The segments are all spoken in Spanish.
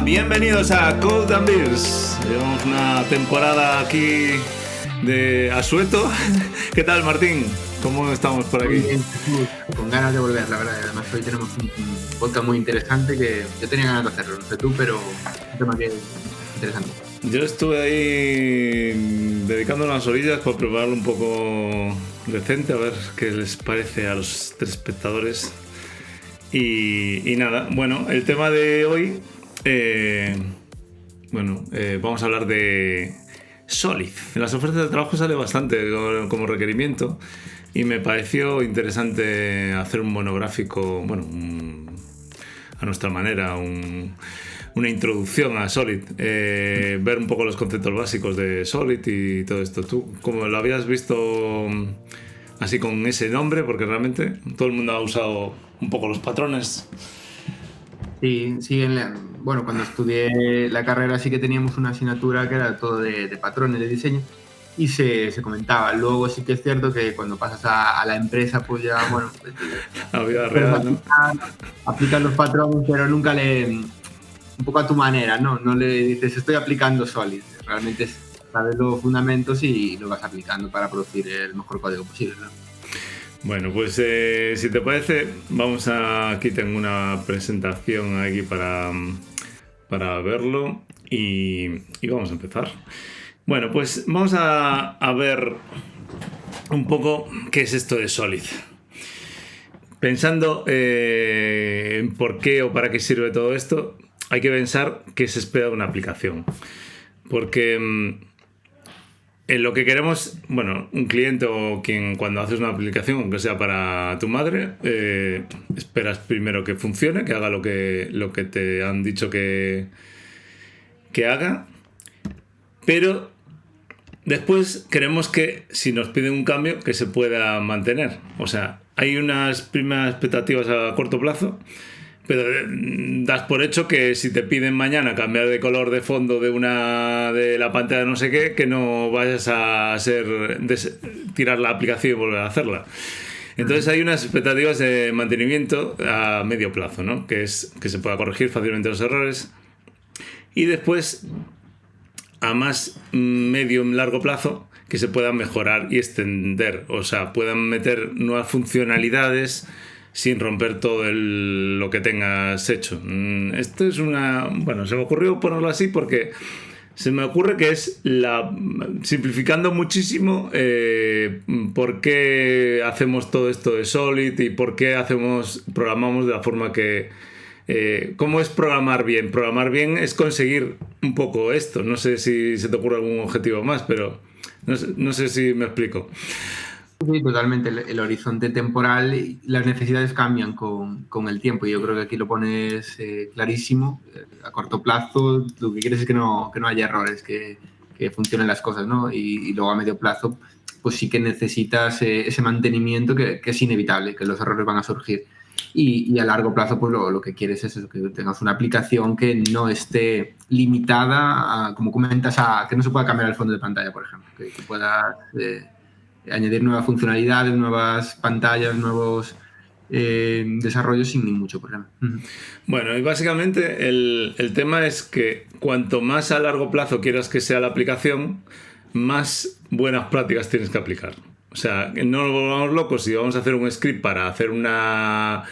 Bienvenidos a Code and Beers. Llevamos una temporada aquí de asueto. ¿Qué tal, Martín? ¿Cómo estamos por aquí? Muy bien, con ganas de volver, la verdad. Además, hoy tenemos un podcast muy interesante que yo tenía ganas de hacerlo, no sé tú, pero un tema que es interesante. Yo estuve ahí dedicando unas orillas para prepararlo un poco decente, a ver qué les parece a los telespectadores. Y nada, bueno, el tema de hoy, vamos a hablar de Solid. En las ofertas de trabajo sale bastante como requerimiento y me pareció interesante hacer un monográfico, a nuestra manera, una introducción a Solid, ver un poco los conceptos básicos de Solid y todo esto. ¿Tú cómo lo habías visto así con ese nombre? Porque realmente todo el mundo ha usado un poco los patrones. Sí, cuando estudié la carrera sí que teníamos una asignatura que era todo de patrones de diseño y se comentaba. Luego sí que es cierto que cuando pasas a la empresa, pues ya, La vida real, ¿no? Aplicas los patrones, pero nunca un poco a tu manera, ¿no? No le dices, estoy aplicando Solid. Realmente sabes los fundamentos y lo vas aplicando para producir el mejor código posible, ¿no? Bueno, pues si te parece, aquí tengo una presentación aquí para verlo y vamos a empezar. Bueno, pues vamos a ver un poco qué es esto de Solid. Pensando en por qué o para qué sirve todo esto, hay que pensar qué se espera de una aplicación. Porque en lo que queremos, un cliente o quien cuando haces una aplicación, aunque sea para tu madre, esperas primero que funcione, que haga lo que te han dicho que haga, pero después queremos que si nos piden un cambio, que se pueda mantener. O sea, hay unas primeras expectativas a corto plazo, pero das por hecho que si te piden mañana cambiar de color de fondo de la pantalla de no sé qué, que no vayas a tirar la aplicación y volver a hacerla. Entonces hay unas expectativas de mantenimiento a medio plazo, ¿no? Que es que se pueda corregir fácilmente los errores. Y después, a más medio y largo plazo, que se puedan mejorar y extender. O sea, puedan meter nuevas funcionalidades sin romper todo lo que tengas hecho. Esto es se me ocurrió ponerlo así porque se me ocurre que es simplificando muchísimo por qué hacemos todo esto de Solid y por qué programamos de la forma que... ¿Cómo es programar bien? Programar bien es conseguir un poco esto. No sé si se te ocurre algún objetivo más, pero no sé si me explico. Sí, totalmente. El horizonte temporal y las necesidades cambian con el tiempo. Y yo creo que aquí lo pones clarísimo. A corto plazo, lo que quieres es que no haya errores, que funcionen las cosas, ¿no? Y luego a medio plazo, pues sí que necesitas ese mantenimiento que es inevitable, que los errores van a surgir. Y a largo plazo, pues lo que quieres es eso, que tengas una aplicación que no esté limitada, como comentas, a que no se pueda cambiar el fondo de pantalla, por ejemplo. Que puedas añadir nuevas funcionalidades, nuevas pantallas, nuevos desarrollos sin mucho problema. Bueno, y básicamente el tema es que cuanto más a largo plazo quieras que sea la aplicación, más buenas prácticas tienes que aplicar. O sea, no nos volvamos locos si vamos a hacer un script para hacer una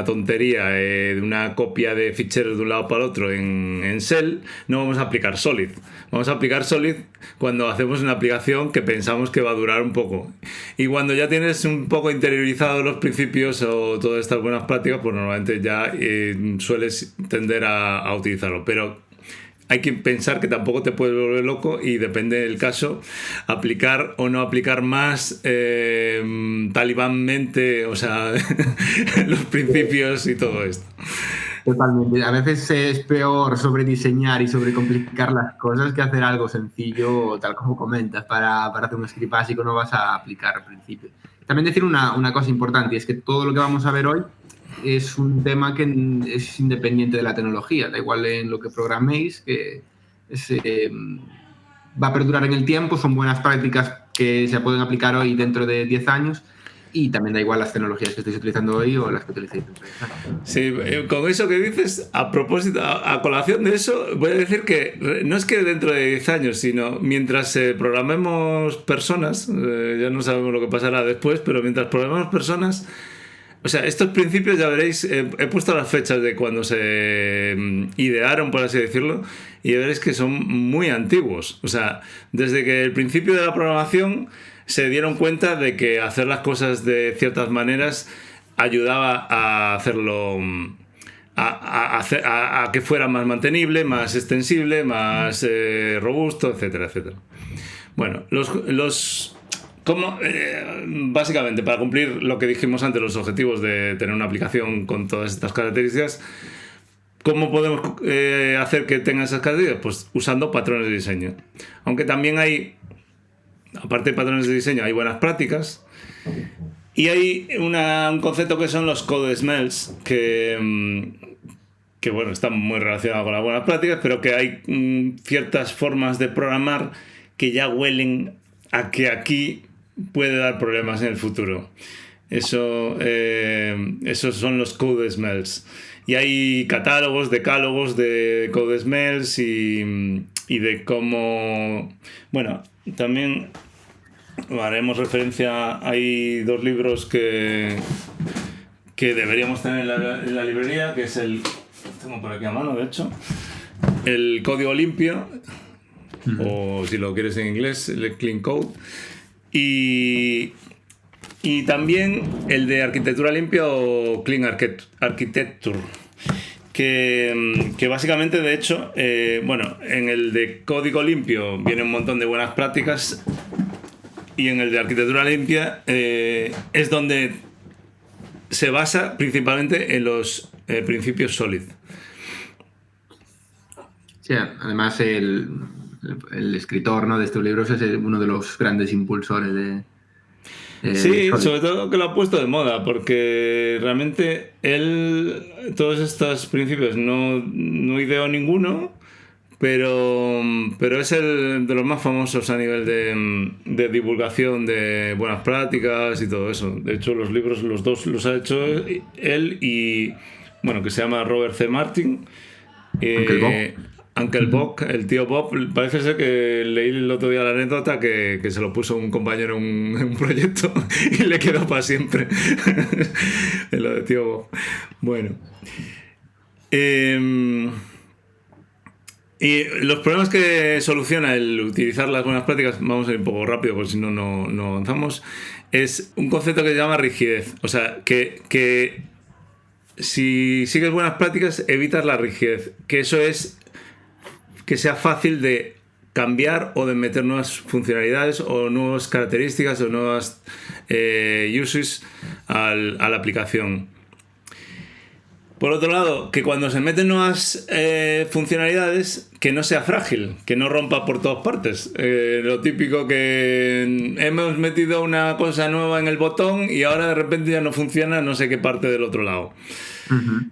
tontería de una copia de ficheros de un lado para el otro en Shell, no vamos a aplicar Solid. Vamos a aplicar Solid cuando hacemos una aplicación que pensamos que va a durar un poco. Y cuando ya tienes un poco interiorizados los principios o todas estas buenas prácticas, pues normalmente ya sueles tender a utilizarlo. Pero hay que pensar que tampoco te puedes volver loco y depende del caso aplicar o no aplicar más talibánmente, o sea, los principios y todo esto. Totalmente. A veces es peor sobrediseñar y sobrecomplicar las cosas que hacer algo sencillo, tal como comentas, para hacer un script básico no vas a aplicar al principio. También decir una cosa importante, y es que todo lo que vamos a ver hoy es un tema que es independiente de la tecnología, da igual en lo que programéis, que va a perdurar en el tiempo, son buenas prácticas que se pueden aplicar hoy dentro de 10 años y también da igual las tecnologías que estéis utilizando hoy o las que utilicéis dentro de 10 años. Sí, con eso que dices, a propósito, a colación de eso, voy a decir que no es que dentro de 10 años, sino mientras programemos personas, ya no sabemos lo que pasará después, pero mientras programemos personas, o sea, estos principios ya veréis, he puesto las fechas de cuando se idearon, por así decirlo, y veréis que son muy antiguos. O sea, desde que el principio de la programación se dieron cuenta de que hacer las cosas de ciertas maneras ayudaba a hacerlo, a que fuera más mantenible, más extensible, más robusto, etcétera, etcétera. Bueno, básicamente, para cumplir lo que dijimos antes, los objetivos de tener una aplicación con todas estas características, ¿cómo podemos hacer que tenga esas características? Pues usando patrones de diseño. Aunque también hay, aparte de patrones de diseño, hay buenas prácticas. Y hay un concepto que son los code smells, que bueno, están muy relacionados con las buenas prácticas, pero que hay ciertas formas de programar que ya huelen a que aquí puede dar problemas en el futuro. Esos son los code smells. Y hay catálogos, decálogos de code smells y de cómo... Bueno, también haremos referencia, hay 2 libros que deberíamos tener en la librería, que es tengo por aquí a mano, de hecho, el Código Limpio, o si lo quieres en inglés, el Clean Code, y también el de Arquitectura Limpia o Clean Architecture, que básicamente, de hecho, en el de Código Limpio viene un montón de buenas prácticas, y en el de Arquitectura Limpia es donde se basa principalmente en los principios SOLID. Sí, además el escritor, ¿no?, de estos libros es uno de los grandes impulsores de sí, SOLID. sobre todo que lo ha puesto de moda, porque realmente él todos estos principios no ideó ninguno, pero es el de los más famosos a nivel de divulgación de buenas prácticas y todo eso. De hecho, los libros, los 2 los ha hecho él y, bueno, que se llama Robert C. Martin. Uncle Bob, el tío Bob, parece ser que leí el otro día la anécdota que se lo puso un compañero en un proyecto y le quedó para siempre. Lo de tío Bob. Bueno. Y los problemas que soluciona el utilizar las buenas prácticas, vamos a ir un poco rápido porque si no, no avanzamos, es un concepto que se llama rigidez. O sea, que si sigues buenas prácticas, evitas la rigidez. Que eso es que sea fácil de cambiar o de meter nuevas funcionalidades o nuevas características o nuevas uses a la aplicación. Por otro lado, que cuando se meten nuevas funcionalidades, que no sea frágil, que no rompa por todas partes. Lo típico que hemos metido una cosa nueva en el botón y ahora de repente ya no funciona no sé qué parte del otro lado. Uh-huh.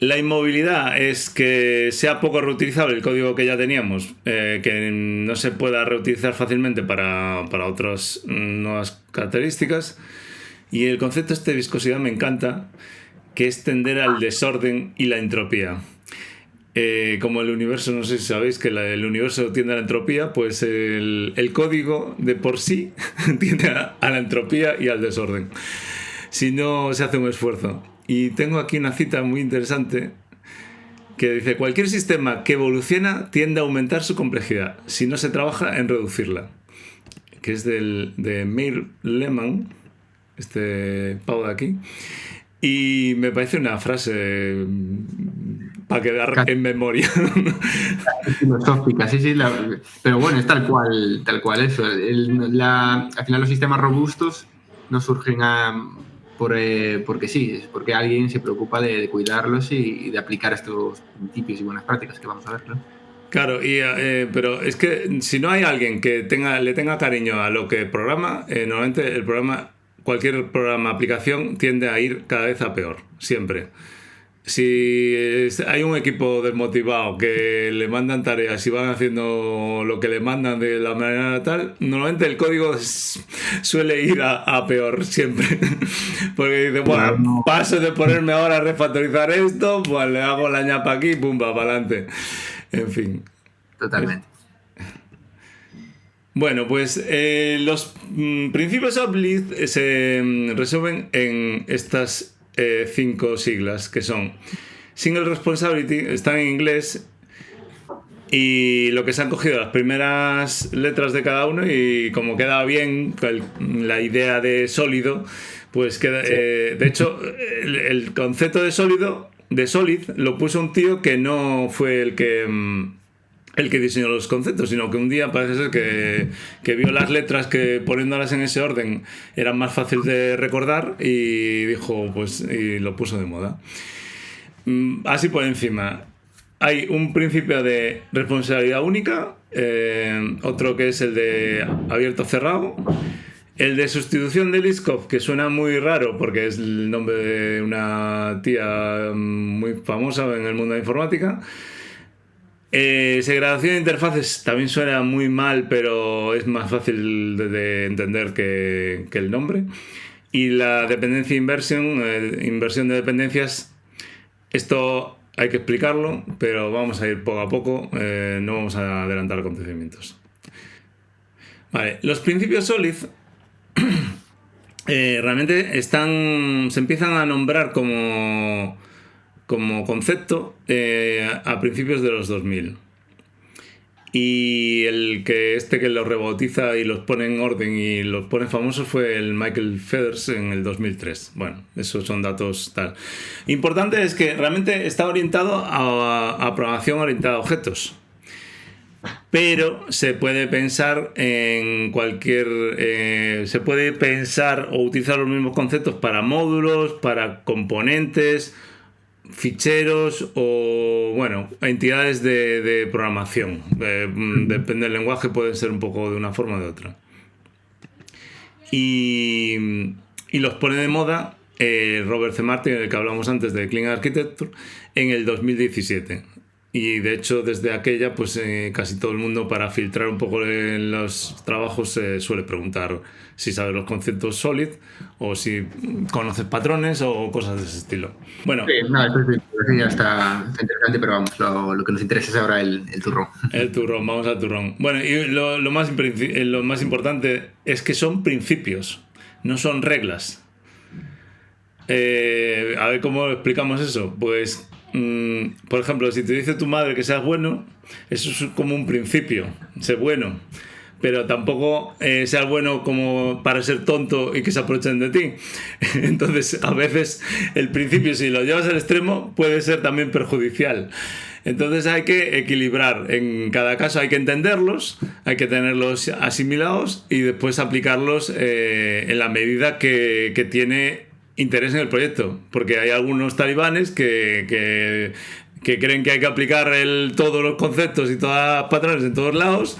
La inmovilidad es que sea poco reutilizable el código que ya teníamos, que no se pueda reutilizar fácilmente para otras nuevas características. Y el concepto de viscosidad me encanta, que es tender al desorden y la entropía. Como el universo, no sé si sabéis que el universo tiende a la entropía, pues el código de por sí tiende a la entropía y al desorden, si no se hace un esfuerzo. Y tengo aquí una cita muy interesante que dice: cualquier sistema que evoluciona tiende a aumentar su complejidad si no se trabaja en reducirla, que es de Meir Lehmann, este pavo de aquí. Y me parece una frase para quedar en memoria. Filosófica, sí, pero bueno, es tal cual eso. Al final los sistemas robustos no surgen porque sí, es porque alguien se preocupa de cuidarlos y de aplicar estos principios y buenas prácticas que vamos a ver, ¿no? Claro, pero es que si no hay alguien que le tenga cariño a lo que programa, normalmente cualquier programa, aplicación, tiende a ir cada vez a peor, siempre. Si hay un equipo desmotivado que le mandan tareas y van haciendo lo que le mandan de la manera tal, normalmente el código suele ir a peor siempre. Porque dice, bueno, Claro, paso de ponerme ahora a refactorizar esto, pues le hago la ñapa aquí y pum, va para adelante. En fin. totalmente. Bueno, pues los principios Uplift se resumen en estas 5 siglas que son Single Responsibility, están en inglés y lo que se han cogido las primeras letras de cada uno y como queda bien la idea de sólido, pues queda, de hecho el concepto de sólido, de solid, lo puso un tío que no fue el que diseñó los conceptos, sino que un día parece ser que vio las letras que poniéndolas en ese orden eran más fáciles de recordar y dijo, pues, y lo puso de moda. Así por encima, hay un principio de responsabilidad única, otro que es el de abierto-cerrado, el de sustitución de Liskov, que suena muy raro porque es el nombre de una tía muy famosa en el mundo de la informática. Segregación de interfaces también suena muy mal, pero es más fácil de entender que el nombre. Y la dependencia inversión de dependencias, esto hay que explicarlo, pero vamos a ir poco a poco, no vamos a adelantar acontecimientos. Vale, los principios SOLID realmente se empiezan a nombrar como concepto a principios de los 2000. Y que los rebautiza y los pone en orden y los pone famosos fue el Michael Feathers en el 2003. Bueno, esos son datos tal. Importante es que realmente está orientado a programación orientada a objetos. Pero se puede pensar en se puede pensar o utilizar los mismos conceptos para módulos, para componentes, ficheros o, bueno, entidades de programación. Depende del lenguaje, puede ser un poco de una forma o de otra. Y los pone de moda Robert C. Martin, el que hablamos antes de Clean Architecture, en el 2017. Y de hecho, desde aquella, pues casi todo el mundo, para filtrar un poco en los trabajos, suele preguntar si sabes los conceptos SOLID o si conoces patrones o cosas de ese estilo. Bueno, Sí, no, eso ya está interesante, pero vamos, lo que nos interesa es ahora el turrón. el turrón, vamos al turrón. Bueno, y lo más importante es que son principios, no son reglas. A ver cómo explicamos eso. Pues, por ejemplo, si te dice tu madre que seas bueno, eso es como un principio, ser bueno. Pero tampoco seas bueno como para ser tonto y que se aprovechen de ti. Entonces, a veces el principio, si lo llevas al extremo, puede ser también perjudicial. Entonces hay que equilibrar. En cada caso hay que entenderlos, hay que tenerlos asimilados y después aplicarlos en la medida que tiene interés en el proyecto. Porque hay algunos talibanes que creen que hay que aplicar todos los conceptos y todas las patrones en todos lados.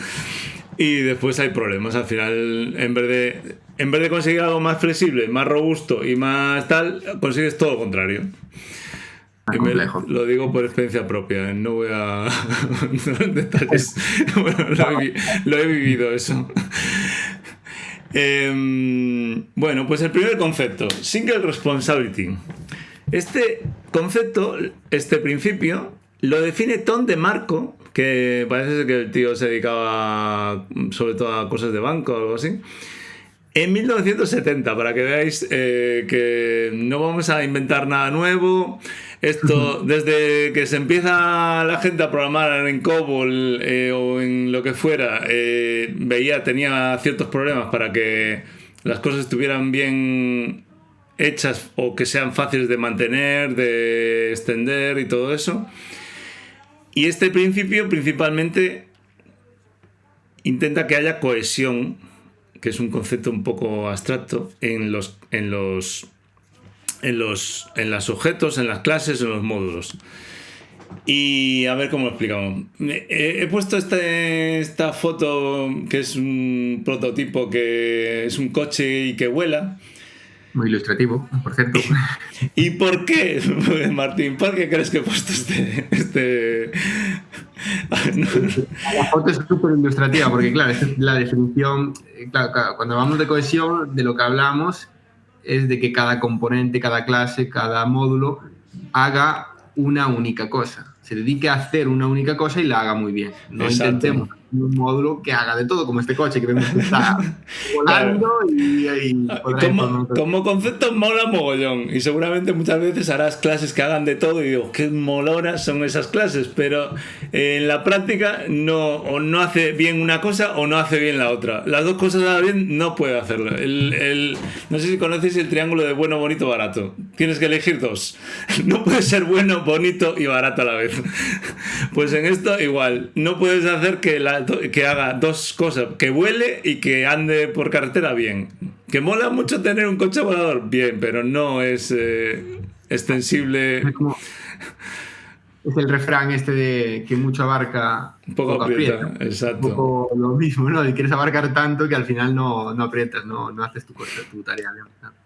Y después hay problemas. Al final, en vez de conseguir algo más flexible, más robusto y más tal, consigues todo lo contrario. Y lo digo por experiencia propia, no voy a detalles. Bueno, lo he vivido eso. Bueno, pues el primer concepto, Single Responsibility. Este concepto, este principio, lo define Tom DeMarco, que parece que el tío se dedicaba sobre todo a cosas de banco o algo así, en 1970, para que veáis que no vamos a inventar nada nuevo. Esto, desde que se empieza la gente a programar en COBOL o en lo que fuera, tenía ciertos problemas para que las cosas estuvieran bien hechas o que sean fáciles de mantener, de extender y todo eso. Y este principio principalmente intenta que haya cohesión, que es un concepto un poco abstracto, en los objetos, en las clases, en los módulos. Y a ver cómo lo explicamos. He puesto esta foto, que es un prototipo, que es un coche y que vuela. Muy ilustrativo, por cierto. ¿Y por qué, Martín? ¿Por qué crees que he puesto este... La foto es súper ilustrativa porque, claro, esta es la definición. Claro, cuando hablamos de cohesión, de lo que hablamos es de que cada componente, cada clase, cada módulo haga una única cosa. Se dedique a hacer una única cosa y la haga muy bien. No Exacto. intentemos un módulo que haga de todo, como este coche que vemos que está volando y podrá ir por un montón. Como concepto mola mogollón y seguramente muchas veces harás clases que hagan de todo y digo, qué molonas son esas clases, pero en la práctica o no hace bien una cosa o no hace bien la otra. Las dos cosas a la vez no puede hacerlo. No sé si conocéis el triángulo de bueno, bonito, barato. Tienes que elegir dos. No puedes ser bueno, bonito y barato a la vez. Pues en esto igual, no puedes hacer que haga dos cosas, que vuele y que ande por carretera bien. Que mola mucho tener un coche volador, bien, pero no es extensible. Es el refrán este de que mucho abarca, poco aprieta. Exacto. Un poco lo mismo, ¿no? Y quieres abarcar tanto que al final no aprietas, no haces tu tarea. ¿No?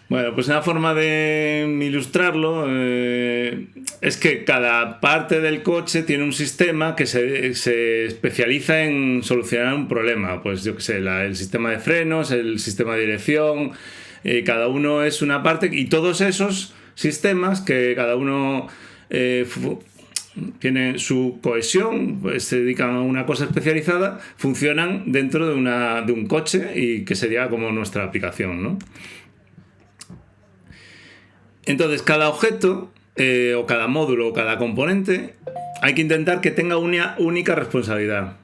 Bueno, pues una forma de ilustrarlo es que cada parte del coche tiene un sistema que se especializa en solucionar un problema. Pues yo qué sé, el sistema de frenos, el sistema de dirección, cada uno es una parte y todos esos sistemas que cada uno tiene su cohesión, pues se dedican a una cosa especializada, funcionan dentro de un coche y que sería como nuestra aplicación, ¿no? Entonces, cada objeto, o cada módulo, o cada componente, hay que intentar que tenga una única responsabilidad.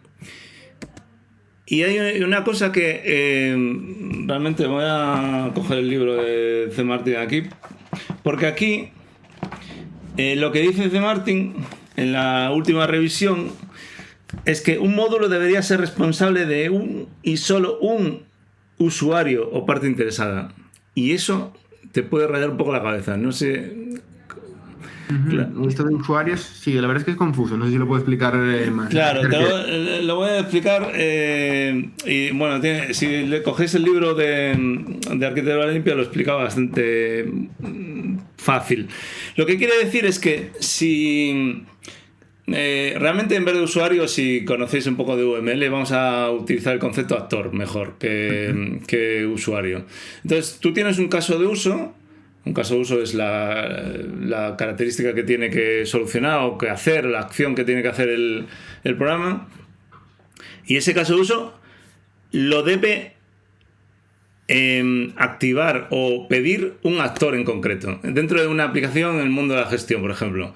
Y hay una cosa que realmente voy a coger el libro de C. Martin aquí, porque aquí lo que dice C. Martin en la última revisión es que un módulo debería ser responsable de un y solo un usuario o parte interesada. Y eso te puede rayar un poco la cabeza, no sé. Claro. Esto de usuarios, sí, la verdad es que es confuso, no sé si lo puedo explicar más. Claro, lo voy a explicar. Y bueno, si le cogéis el libro de Arquitectura Limpia, lo explica bastante fácil. Lo que quiere decir es que si realmente en vez de usuario, si conocéis un poco de UML, vamos a utilizar el concepto actor mejor que usuario. Entonces, tú tienes un caso de uso. Un caso de uso es la característica que tiene que solucionar o que hacer, la acción que tiene que hacer el programa. Y ese caso de uso lo debe activar o pedir un actor en concreto. Dentro de una aplicación en el mundo de la gestión, por ejemplo.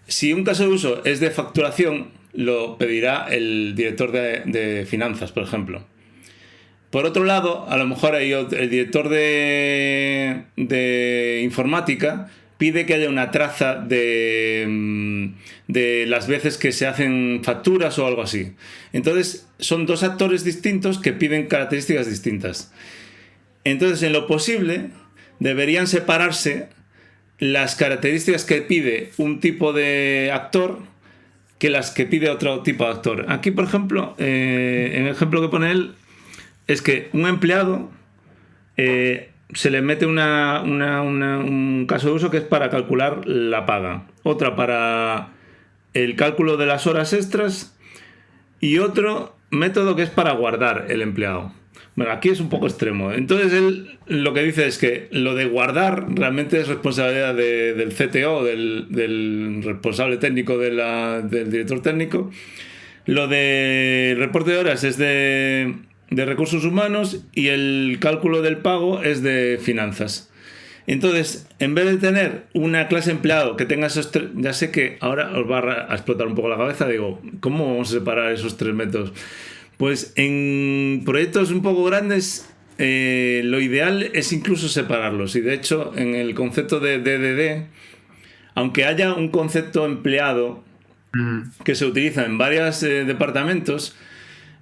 Si un caso de uso es de facturación, lo pedirá el director de finanzas, por ejemplo. Por otro lado, a lo mejor el director de informática pide que haya una traza de las veces que se hacen facturas o algo así. Entonces, son dos actores distintos que piden características distintas. Entonces, en lo posible, deberían separarse las características que pide un tipo de actor que las que pide otro tipo de actor. Aquí, por ejemplo, en el ejemplo que pone él, es que un empleado se le mete un caso de uso que es para calcular la paga, otra para el cálculo de las horas extras y otro método que es para guardar el empleado. Bueno, aquí es un poco extremo. Entonces él lo que dice es que lo de guardar realmente es responsabilidad del CTO, del responsable técnico del director técnico. Lo de reporte de horas es de recursos humanos y el cálculo del pago es de finanzas. Entonces, en vez de tener una clase empleado que tenga esos tres, ya sé que ahora os va a explotar un poco la cabeza, digo, ¿cómo vamos a separar esos tres métodos? Pues en proyectos un poco grandes lo ideal es incluso separarlos, y de hecho en el concepto de DDD, aunque haya un concepto empleado que se utiliza en varios departamentos,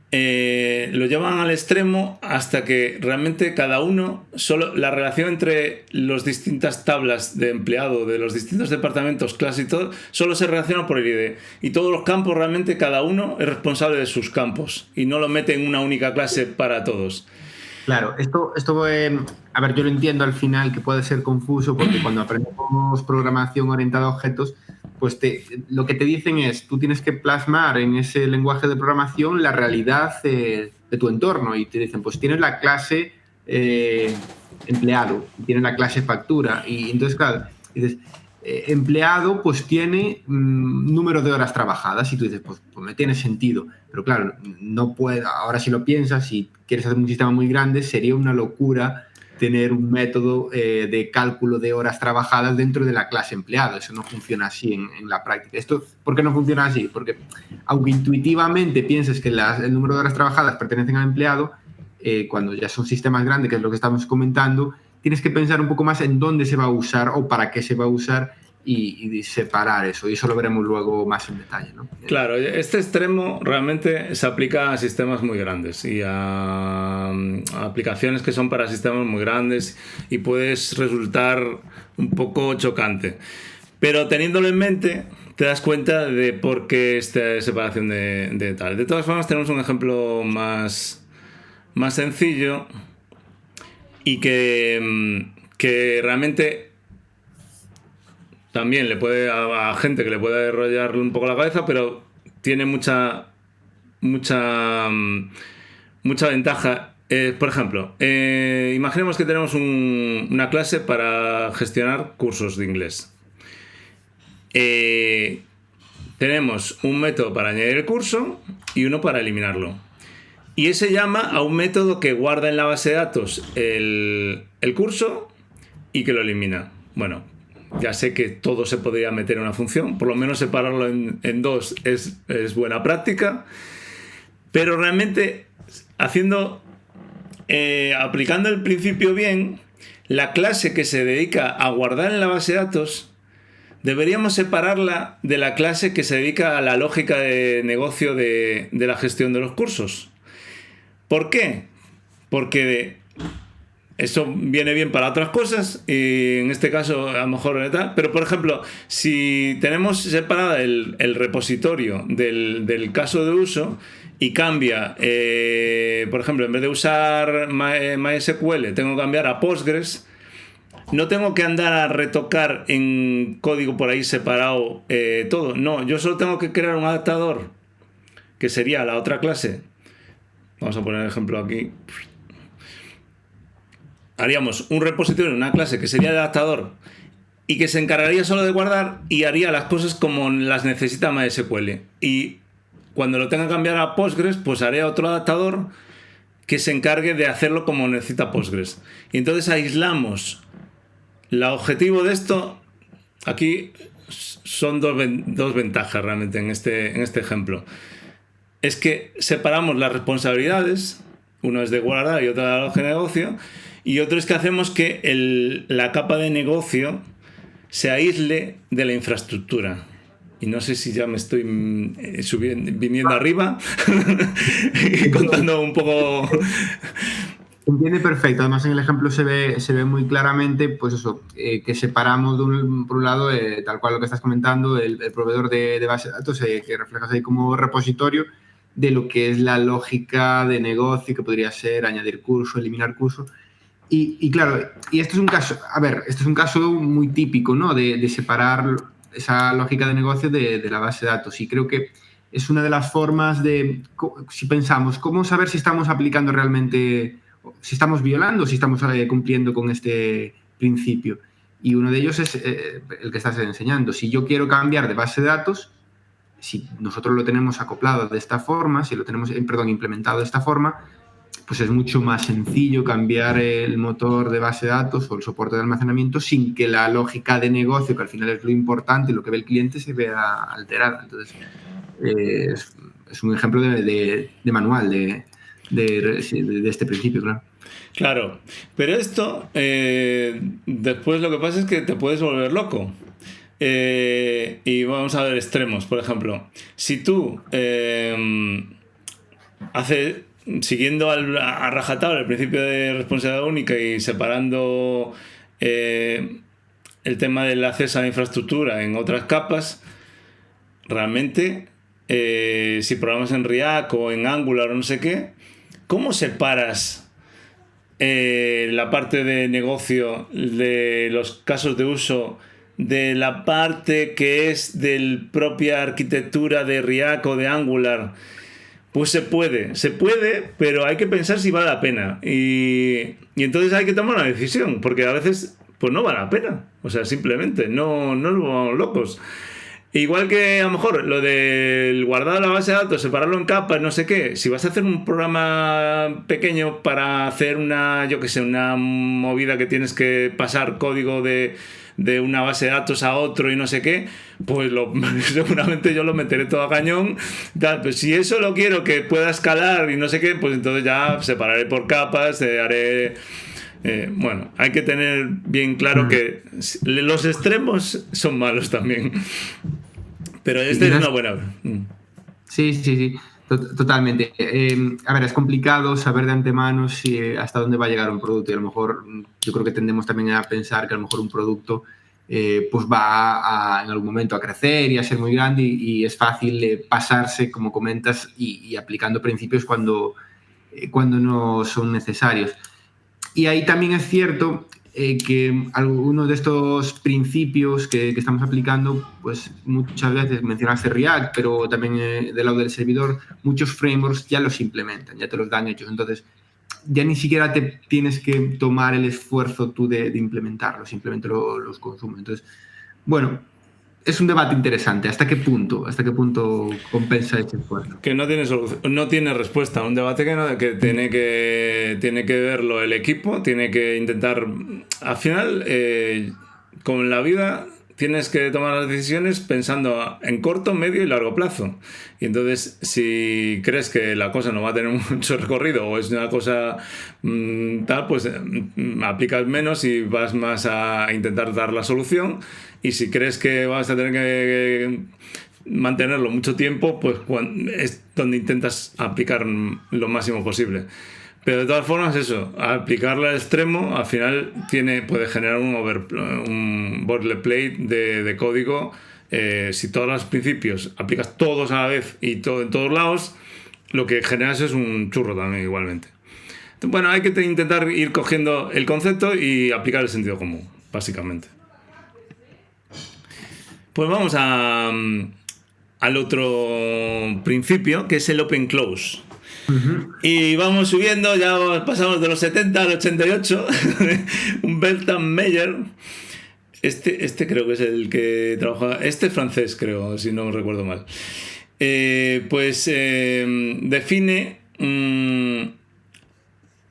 lo llevan al extremo hasta que realmente cada uno, solo la relación entre las distintas tablas de empleado de los distintos departamentos, clase y todo, solo se relaciona por el ID, y todos los campos realmente cada uno es responsable de sus campos y no lo mete en una única clase para todos. Claro, a ver, yo lo entiendo al final que puede ser confuso porque cuando aprendemos programación orientada a objetos, pues lo que te dicen es, tú tienes que plasmar en ese lenguaje de programación la realidad de tu entorno y te dicen, pues tienes la clase empleado, tienes la clase factura y entonces, claro, dices, empleado pues tiene número de horas trabajadas y tú dices, pues me tiene sentido. Pero claro, no puede, ahora si lo piensas, si quieres hacer un sistema muy grande, sería una locura tener un método de cálculo de horas trabajadas dentro de la clase empleado. Eso no funciona así en la práctica. ¿Por qué no funciona así? Porque aunque intuitivamente pienses que el número de horas trabajadas pertenecen al empleado, cuando ya son sistemas grandes, que es lo que estamos comentando, tienes que pensar un poco más en dónde se va a usar o para qué se va a usar y separar eso. Y eso lo veremos luego más en detalle, ¿no? Claro, este extremo realmente se aplica a sistemas muy grandes y a aplicaciones que son para sistemas muy grandes y puedes resultar un poco chocante. Pero teniéndolo en mente, te das cuenta de por qué esta separación de tal. De todas formas, tenemos un ejemplo más sencillo y que realmente también le puede a gente que le puede enrollarle un poco la cabeza, pero tiene mucha ventaja. Por ejemplo, imaginemos que tenemos una clase para gestionar cursos de inglés. Tenemos un método para añadir el curso y uno para eliminarlo. Y ese llama a un método que guarda en la base de datos el curso y que lo elimina. Bueno, ya sé que todo se podría meter en una función, por lo menos separarlo en dos es buena práctica, pero realmente aplicando el principio bien, la clase que se dedica a guardar en la base de datos deberíamos separarla de la clase que se dedica a la lógica de negocio de la gestión de los cursos. ¿Por qué? Porque eso viene bien para otras cosas y en este caso a lo mejor tal, pero por ejemplo, si tenemos separada el repositorio del caso de uso y cambia, por ejemplo, en vez de usar MySQL, tengo que cambiar a Postgres, no tengo que andar a retocar en código por ahí separado todo. No, yo solo tengo que crear un adaptador, que sería la otra clase. Vamos a poner el ejemplo aquí. Haríamos un repositorio en una clase que sería el adaptador y que se encargaría solo de guardar y haría las cosas como las necesita MySQL. Y cuando lo tenga que cambiar a Postgres, pues haré otro adaptador que se encargue de hacerlo como necesita Postgres. Y entonces aislamos. El objetivo de esto, aquí son dos ventajas realmente en este ejemplo. Es que separamos las responsabilidades, uno es de guardar y otro de la lógica de negocio, y otro es que hacemos que la capa de negocio se aísle de la infraestructura. Y no sé si ya me estoy viniendo arriba y contando un poco. Se entiende perfecto. Además, en el ejemplo se ve muy claramente, pues eso, que separamos por un lado, tal cual lo que estás comentando, el proveedor de base de datos, que reflejas ahí como repositorio, de lo que es la lógica de negocio, que podría ser añadir curso, eliminar curso. Y claro, y esto es un caso, esto es un caso muy típico, ¿no? De separar esa lógica de negocio de la base de datos. Y creo que es una de las formas si pensamos, ¿cómo saber si estamos aplicando realmente, si estamos violando, si estamos cumpliendo con este principio? Y uno de ellos es el que estás enseñando. Si yo quiero cambiar de base de datos, si nosotros lo tenemos acoplado de esta forma, si lo tenemos, implementado de esta forma, pues es mucho más sencillo cambiar el motor de base de datos o el soporte de almacenamiento sin que la lógica de negocio, que al final es lo importante, lo que ve el cliente, se vea alterada. Entonces, es un ejemplo de manual de este principio, claro. Claro, pero esto después lo que pasa es que te puedes volver loco. Y vamos a ver extremos, por ejemplo. Si tú siguiendo a rajatabla el principio de responsabilidad única y separando el tema del acceso a la infraestructura en otras capas, realmente si programas en React o en Angular o no sé qué, ¿cómo separas la parte de negocio, de los casos de uso, de la parte que es de propia arquitectura de React o de Angular, pues se puede, pero hay que pensar si vale la pena. Y entonces hay que tomar una decisión, porque a veces pues no vale la pena. O sea, simplemente, no nos volvamos locos. Igual que a lo mejor lo del guardar la base de datos, separarlo en capas, no sé qué. Si vas a hacer un programa pequeño para hacer una, yo qué sé, una movida que tienes que pasar código de una base de datos a otro y no sé qué, pues seguramente yo lo meteré todo a cañón. Pues si eso lo quiero que pueda escalar y no sé qué, pues entonces ya separaré por capas, haré... bueno, hay que tener bien claro que los extremos son malos también. Pero este es una buena... Sí. Totalmente. A ver, es complicado saber de antemano hasta dónde va a llegar un producto, y a lo mejor yo creo que tendemos también a pensar que a lo mejor un producto pues va en algún momento a crecer y a ser muy grande, y es fácil pasarse, como comentas, y aplicando principios cuando no son necesarios. Y ahí también es cierto que algunos de estos principios que estamos aplicando, pues muchas veces mencionaste React, pero también del lado del servidor, muchos frameworks ya los implementan, ya te los dan hechos. Entonces, ya ni siquiera te tienes que tomar el esfuerzo tú de implementarlos, simplemente los consumes. Entonces, bueno, es un debate interesante. ¿Hasta qué punto compensa ese esfuerzo? Que no tiene respuesta. Un debate que tiene que verlo el equipo, tiene que intentar... Al final, con la vida tienes que tomar las decisiones pensando en corto, medio y largo plazo. Y entonces, si crees que la cosa no va a tener mucho recorrido o es una cosa tal, pues aplicas menos y vas más a intentar dar la solución. Y si crees que vas a tener que mantenerlo mucho tiempo, pues es donde intentas aplicar lo máximo posible. Pero de todas formas, eso, aplicarlo al extremo, al final puede generar un boilerplate de código. Si todos los principios aplicas todos a la vez y todo en todos lados, lo que generas es un churro también igualmente. Bueno, hay que intentar ir cogiendo el concepto y aplicar el sentido común, básicamente. Pues vamos al otro principio, que es el open close. Y vamos subiendo, ya pasamos de los 70 al 88. Un Bertrand Meyer. Este creo que es el que trabaja. Este es francés, creo, si no recuerdo mal. Define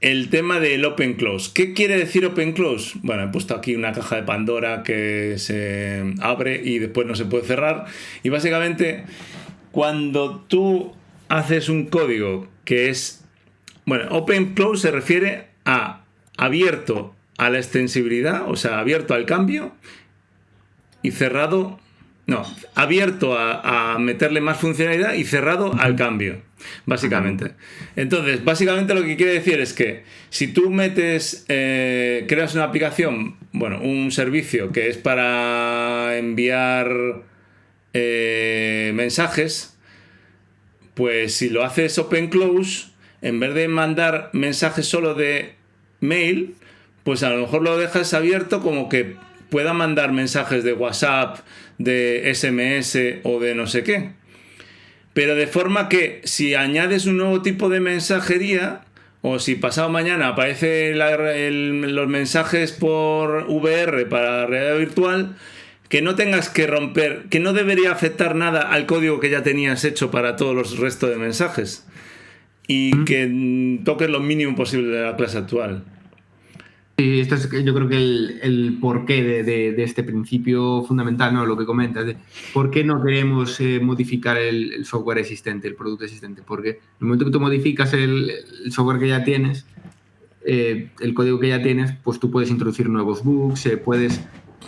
el tema del open close. ¿Qué quiere decir open close? Bueno, he puesto aquí una caja de Pandora que se abre y después no se puede cerrar. Y básicamente, cuando tú haces un código que es... Bueno, open close se refiere a abierto a la extensibilidad, o sea, abierto al cambio, y cerrado... No, abierto a meterle más funcionalidad y cerrado al cambio, básicamente. Entonces, básicamente lo que quiere decir es que si tú creas una aplicación, bueno, un servicio que es para enviar mensajes, pues si lo haces open close, en vez de mandar mensajes solo de mail, pues a lo mejor lo dejas abierto como que pueda mandar mensajes de WhatsApp, de SMS o de no sé qué. Pero de forma que si añades un nuevo tipo de mensajería, o si pasado mañana aparecen los mensajes por VR para realidad virtual, que no tengas que romper, que no debería afectar nada al código que ya tenías hecho para todos los restos de mensajes, y que toques lo mínimo posible de la clase actual. Sí, esto es, yo creo que el porqué de este principio fundamental, ¿no? Lo que comentas, de por qué no queremos modificar el software existente, el producto existente. Porque en el momento que tú modificas el software que ya tienes, el código que ya tienes, pues tú puedes introducir nuevos bugs,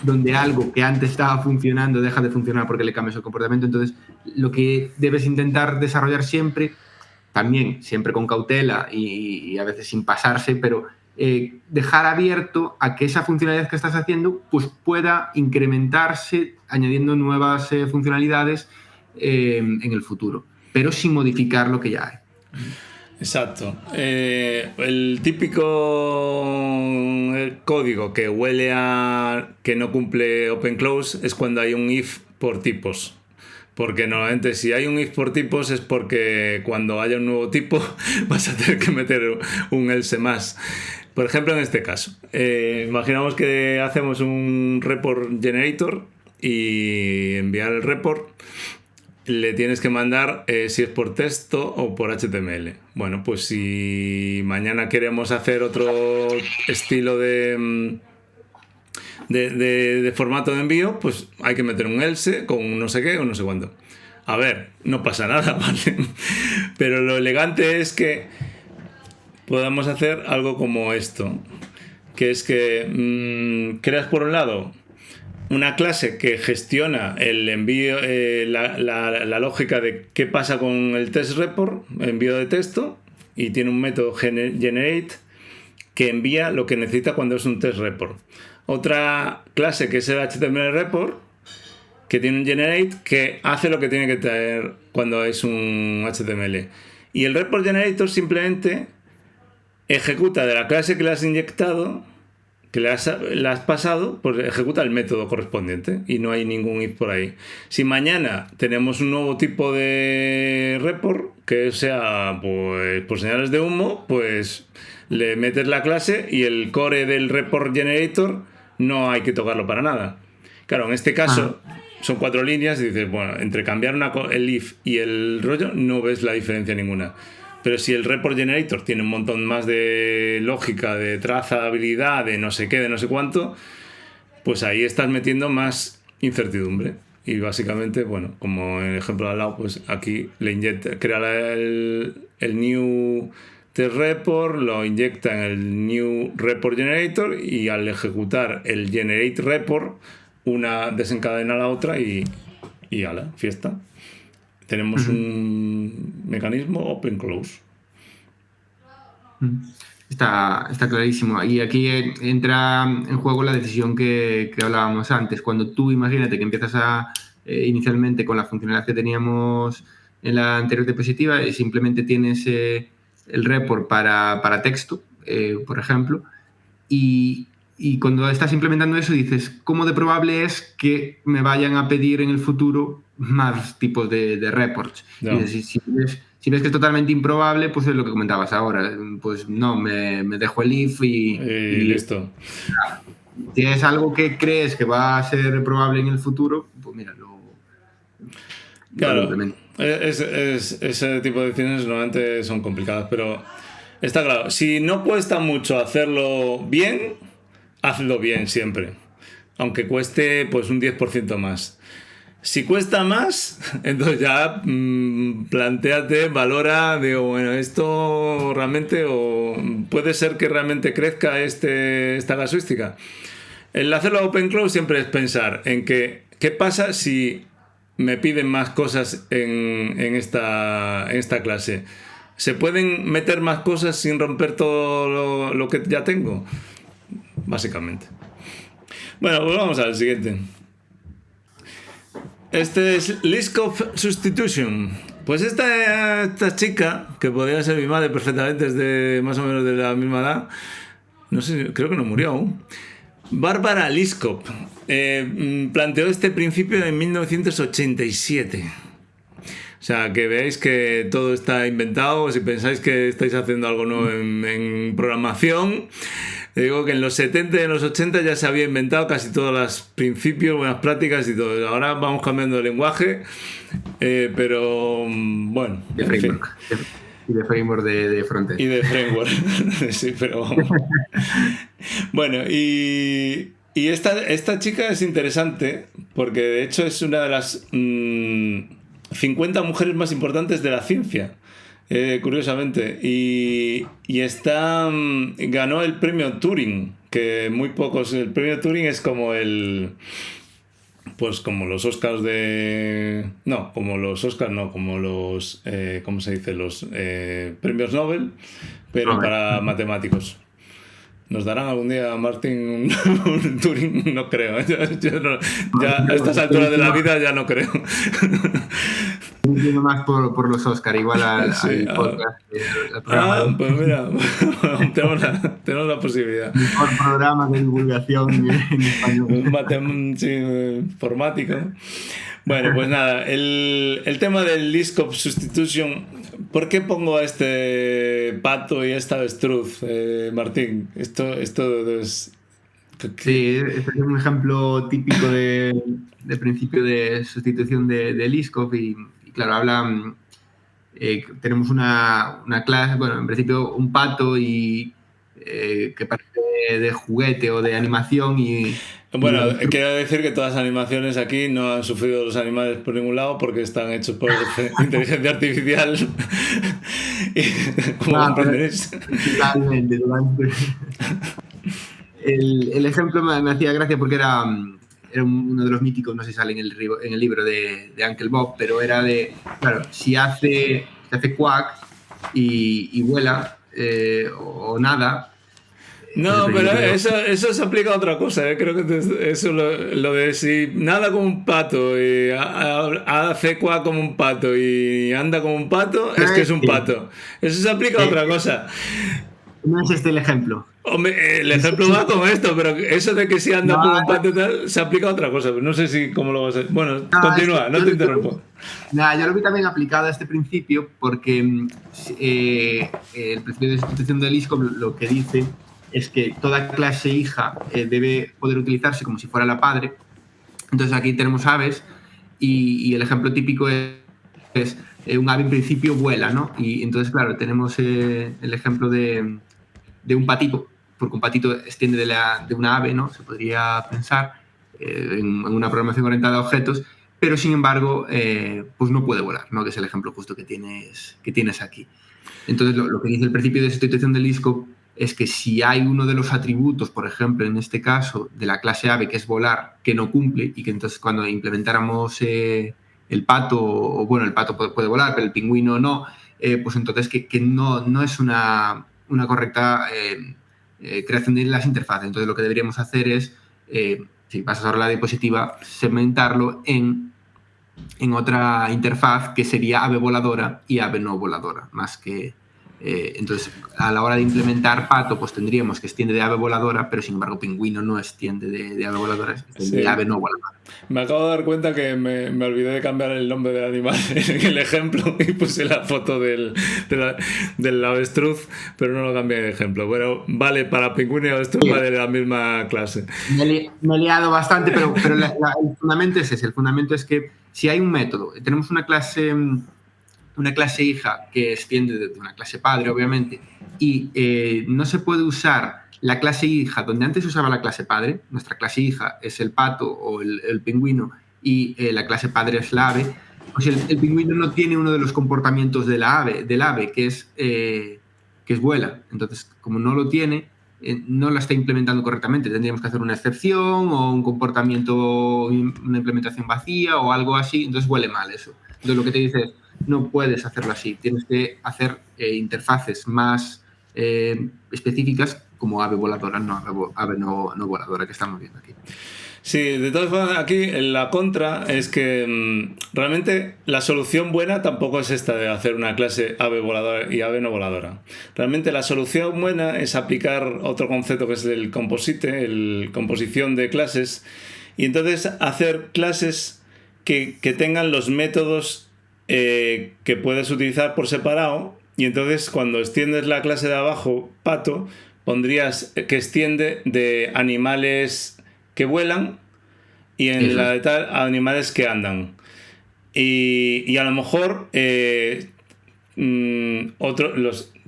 donde algo que antes estaba funcionando deja de funcionar porque le cambias el comportamiento. Entonces, lo que debes intentar desarrollar siempre, también siempre con cautela y a veces sin pasarse, pero dejar abierto a que esa funcionalidad que estás haciendo pues pueda incrementarse añadiendo nuevas funcionalidades en el futuro, pero sin modificar lo que ya hay. Exacto. El típico código que huele a que no cumple open close es cuando hay un if por tipos. Porque normalmente si hay un if por tipos es porque cuando haya un nuevo tipo vas a tener que meter un else más. Por ejemplo, en este caso, imaginamos que hacemos un report generator y enviar el report. Le tienes que mandar si es por texto o por HTML. Bueno, pues si mañana queremos hacer otro estilo de formato de envío, pues hay que meter un else con un no sé qué o no sé cuánto. A ver, no pasa nada, ¿vale? Pero lo elegante es que podamos hacer algo como esto, que es que creas por un lado una clase que gestiona el envío, la lógica de qué pasa con el test report, envío de texto, y tiene un método generate que envía lo que necesita cuando es un test report. Otra clase que es el HTML report, que tiene un generate que hace lo que tiene que traer cuando es un HTML. Y el report generator simplemente ejecuta de la clase que le has inyectado, que le has pasado, pues ejecuta el método correspondiente y no hay ningún if por ahí. Si mañana tenemos un nuevo tipo de report que sea pues por señales de humo, pues le metes la clase y el core del report generator no hay que tocarlo para nada. Claro, en este caso son 4 líneas y dices, bueno, entre cambiar el if y el rollo no ves la diferencia ninguna. Pero si el report generator tiene un montón más de lógica, de trazabilidad, de no sé qué, de no sé cuánto, pues ahí estás metiendo más incertidumbre. Y básicamente, bueno, como en el ejemplo de al lado, pues aquí le inyecta, crea el new test report, lo inyecta en el new report generator y al ejecutar el generate report, una desencadena a la otra y ala, fiesta. Tenemos un mecanismo open close. Está clarísimo. Y aquí entra en juego la decisión que hablábamos antes. Cuando tú imagínate que empiezas inicialmente con la funcionalidad que teníamos en la anterior diapositiva, simplemente tienes el report para texto, por ejemplo, y cuando estás implementando eso dices, ¿cómo de probable es que me vayan a pedir en el futuro más tipos de reports? No. Y dices, si ves que es totalmente improbable, pues es lo que comentabas ahora. Pues no, me dejo el if y listo. Si es algo que crees que va a ser probable en el futuro, pues mira, claro, ese tipo de decisiones normalmente son complicadas, pero está claro, si no cuesta mucho hacerlo bien, hazlo bien siempre, aunque cueste pues un 10% más. Si cuesta más, entonces ya plantéate, valora, digo, bueno, esto realmente, o puede ser que realmente crezca esta casuística. El hacerlo open close siempre es pensar en que, ¿qué pasa si me piden más cosas en esta clase? ¿Se pueden meter más cosas sin romper todo lo que ya tengo? Básicamente. Bueno, pues vamos al siguiente. Este es List of Substitution. Pues esta chica, que podría ser mi madre perfectamente, es de más o menos de la misma edad, no sé, creo que no murió aún. Bárbara Liskov planteó este principio en 1987. O sea, que veáis que todo está inventado. Si pensáis que estáis haciendo algo nuevo en programación, digo que en los 70 y en los 80 ya se había inventado casi todos los principios, buenas prácticas y todo. Ahora vamos cambiando de lenguaje, pero bueno. De framework. Y de framework de frontend. Y de framework, sí, pero vamos. Bueno, y esta chica es interesante porque de hecho es una de las 50 mujeres más importantes de la ciencia, curiosamente, y ganó el premio Turing, que muy pocos, el premio Turing es como pues como los Oscars como los ¿cómo se dice? Los premios Nobel, pero para matemáticos. ¿Nos darán algún día a Martín un Turing? No creo. Yo no, ya a estas alturas de la vida ya no creo. Entiendo más por los Oscar, igual Sí, al podcast. Al programa pues mira, tenemos la posibilidad. mejor programa de divulgación en español. Sí, informático. Bueno, pues nada, el tema del List of Substitution, ¿por qué pongo a este pato y esta avestruz, Martín? Esto es... Sí, este es un ejemplo típico de principio de sustitución de Liskov y claro, habla, tenemos una clase, bueno, en principio un pato y que parece de juguete o de animación y... Bueno, quiero decir que todas las animaciones aquí no han sufrido los animales por ningún lado porque están hechos por inteligencia artificial. ¿Cómo comprenderéis? Totalmente. El ejemplo me hacía gracia porque era uno de los míticos, no sé si sale en el libro de Uncle Bob, pero era de, claro, si hace quack y vuela o nada. No, pero eso se aplica a otra cosa. Creo que eso lo de si nada como un pato y hace cuac como un pato y anda como un pato, es que es un pato. Eso se aplica a otra cosa. No es este el ejemplo. Hombre, el ejemplo va con esto, pero eso de que si anda como un pato y tal, se aplica a otra cosa. No sé si cómo lo vas a hacer. Bueno, continúa, no te interrumpo. Yo lo vi también aplicado a este principio porque el principio de sustitución de Liskov lo que dice es que toda clase hija debe poder utilizarse como si fuera la padre. Entonces aquí tenemos aves y el ejemplo típico es un ave en principio vuela, ¿no? Y entonces, claro, tenemos el ejemplo de un patito, porque un patito extiende de una ave, ¿no? Se podría pensar en una programación orientada a objetos, pero sin embargo, pues no puede volar, ¿no? Que es el ejemplo justo que tienes aquí. Entonces, lo que dice el principio de sustitución de Liskov es que si hay uno de los atributos, por ejemplo, en este caso, de la clase ave, que es volar, que no cumple, y que entonces cuando implementáramos el pato, o bueno, el pato puede volar, pero el pingüino no, pues entonces que no es una correcta creación de las interfaces. Entonces lo que deberíamos hacer es, si pasas ahora la diapositiva, segmentarlo en otra interfaz que sería ave voladora y ave no voladora, más que... entonces, a la hora de implementar pato, pues tendríamos que extiende de ave voladora, pero sin embargo pingüino no extiende de ave voladora, extiende de ave no voladora. Me acabo de dar cuenta que me olvidé de cambiar el nombre del animal en el ejemplo y puse la foto del avestruz, pero no lo cambié en el ejemplo. Bueno, vale, para pingüino y avestruz vale la misma clase. Me he liado bastante, pero el fundamento es ese. El fundamento es que si hay un método, tenemos una clase hija que extiende de una clase padre, obviamente, y no se puede usar la clase hija donde antes usaba la clase padre. Nuestra clase hija es el pato o el pingüino y la clase padre es la ave. Pues el pingüino no tiene uno de los comportamientos del ave, que es vuela. Entonces, como no lo tiene, no la está implementando correctamente. Tendríamos que hacer una excepción o un comportamiento, una implementación vacía o algo así. Entonces huele mal eso. Entonces lo que te dice es, no puedes hacerlo así. Tienes que hacer interfaces más específicas como ave voladora, ave no voladora que estamos viendo aquí. Sí, de todas formas, aquí la contra es que realmente la solución buena tampoco es esta de hacer una clase ave voladora y ave no voladora. Realmente la solución buena es aplicar otro concepto que es el composite, el composición de clases, y entonces hacer clases que tengan los métodos que puedes utilizar por separado, y entonces cuando extiendes la clase de abajo, pato, pondrías que extiende de animales que vuelan y en la de tal animales que andan. Y a lo mejor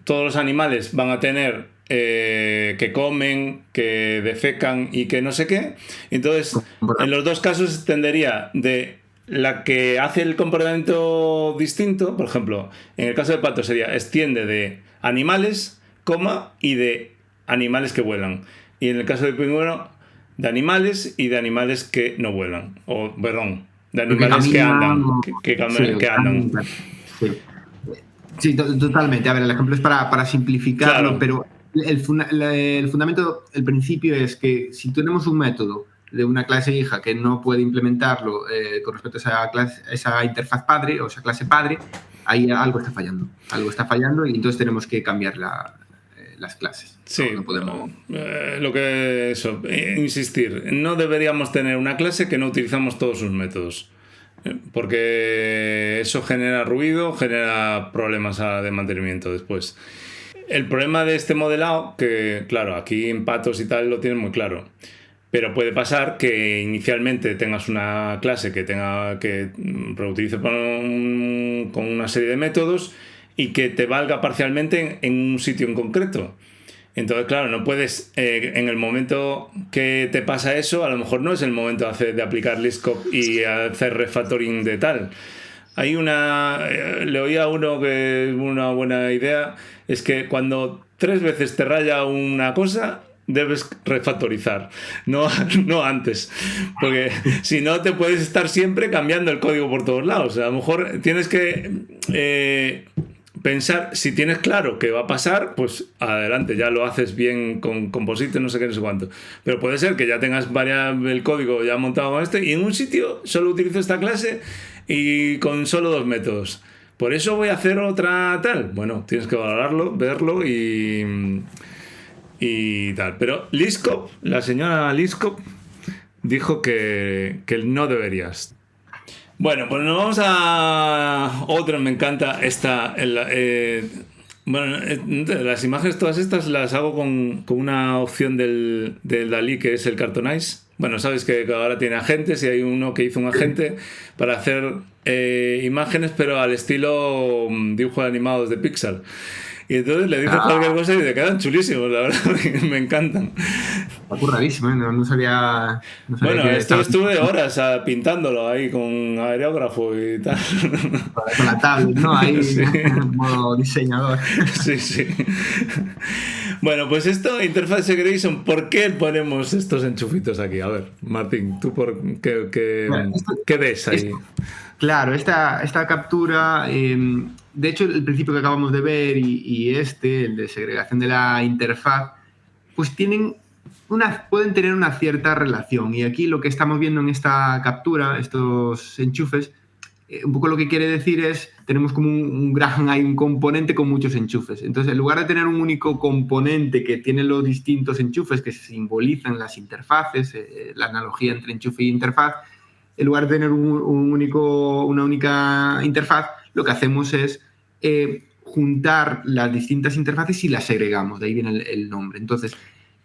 todos los animales van a tener que comen, que defecan y que no sé qué. Entonces, en los dos casos tendería de la que hace el comportamiento distinto. Por ejemplo, en el caso del pato sería extiende de animales, y de animales que vuelan. Y en el caso del pingüino, de animales y de animales que no vuelan. O, perdón, de animales que andan. Que andan. Sí, totalmente. A ver, el ejemplo es para simplificarlo, claro. el fundamento, el principio es que si tenemos un método de una clase hija que no puede implementarlo con respecto a esa interfaz padre o esa clase padre, ahí algo está fallando. Algo está fallando y entonces tenemos que cambiar las clases. Sí, no podemos... lo que eso, insistir, no deberíamos tener una clase que no utilizamos todos sus métodos. Porque eso genera ruido, genera problemas de mantenimiento después. El problema de este modelado, que claro, aquí en Patos y tal lo tienen muy claro, pero puede pasar que inicialmente tengas una clase que reutilice con una serie de métodos y que te valga parcialmente en un sitio en concreto. Entonces, claro, no puedes, en el momento que te pasa eso, a lo mejor no es el momento de aplicar Liscop y hacer refactoring de tal. Hay le oí a uno que una buena idea, es que cuando 3 veces te raya una cosa, debes refactorizar, no antes, porque si no te puedes estar siempre cambiando el código por todos lados. A lo mejor tienes que pensar, si tienes claro que va a pasar, pues adelante, ya lo haces bien con Composite, no sé qué, no sé cuánto. Pero puede ser que ya tengas el código ya montado con y en un sitio solo utilizo esta clase y con solo 2 métodos. Por eso voy a hacer otra tal. Bueno, tienes que valorarlo, verlo y tal. Pero Liskop, la señora Liskop, dijo que no deberías. Bueno, pues nos vamos a otro. Me encanta esta. Las imágenes todas estas las hago con una opción del Dalí, que es el Cartoonize. Bueno, sabes que ahora tiene agentes y hay uno que hizo un agente para hacer imágenes, pero al estilo dibujos animados de Pixar. Y entonces le dices cualquier cosa y te quedan chulísimos, la verdad, me encantan. Está curradísimo, ¿eh? No sabía bueno, que esto estuve horas pintándolo ahí con aerógrafo y tal. Con la tablet, ¿no? Ahí, sí. En modo diseñador. Sí. Bueno, pues esto, Interface Segregation, ¿por qué ponemos estos enchufitos aquí? A ver, Martín, ¿tú qué ves ahí? Claro, esta captura, de hecho el principio que acabamos de ver y el de segregación de la interfaz, pues pueden tener una cierta relación. Y aquí lo que estamos viendo en esta captura, estos enchufes, un poco lo que quiere decir es, tenemos como hay un componente con muchos enchufes. Entonces, en lugar de tener un único componente que tiene los distintos enchufes que simbolizan las interfaces, la analogía entre enchufe y interfaz, en lugar de tener una única interfaz, lo que hacemos es juntar las distintas interfaces y las segregamos. De ahí viene el nombre. Entonces,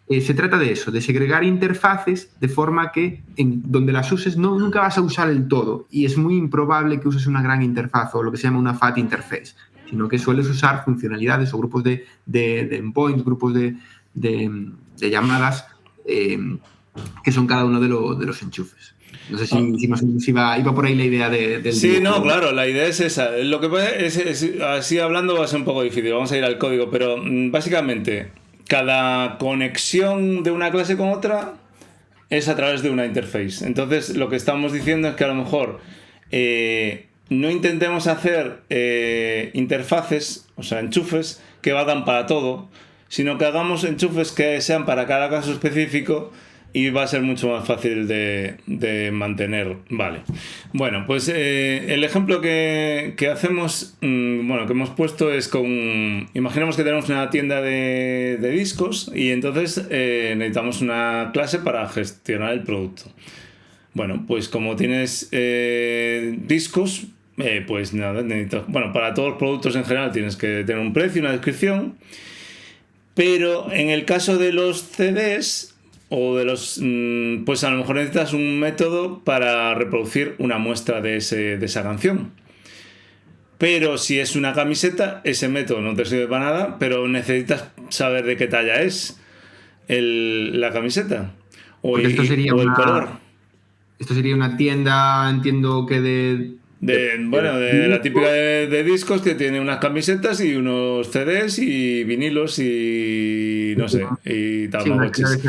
se trata de eso, de segregar interfaces de forma que donde las uses nunca vas a usar el todo. Y es muy improbable que uses una gran interfaz o lo que se llama una fat interface, sino que sueles usar funcionalidades o grupos de endpoints, grupos de llamadas que son cada uno de los enchufes. No sé si iba por ahí la idea del sí, dibujo. No, claro, la idea es esa. Lo que pasa es así hablando va a ser un poco difícil, vamos a ir al código, pero básicamente cada conexión de una clase con otra es a través de una interface. Entonces lo que estamos diciendo es que a lo mejor no intentemos hacer interfaces, o sea, enchufes que valgan para todo, sino que hagamos enchufes que sean para cada caso específico y va a ser mucho más fácil de mantener. Vale. Bueno, pues el ejemplo que hacemos, que hemos puesto es imaginemos que tenemos una tienda de discos y entonces necesitamos una clase para gestionar el producto. Bueno, pues como tienes discos, pues nada, para todos los productos en general tienes que tener un precio y una descripción, pero en el caso de los CDs o de pues a lo mejor necesitas un método para reproducir una muestra de esa canción. Pero si es una camiseta, ese método no te sirve para nada, pero necesitas saber de qué talla es la camiseta o el color. Esto sería una tienda, entiendo que de De la típica de discos que tiene unas camisetas y unos CDs y vinilos y no sé, y Sí, unas tamagotchis. que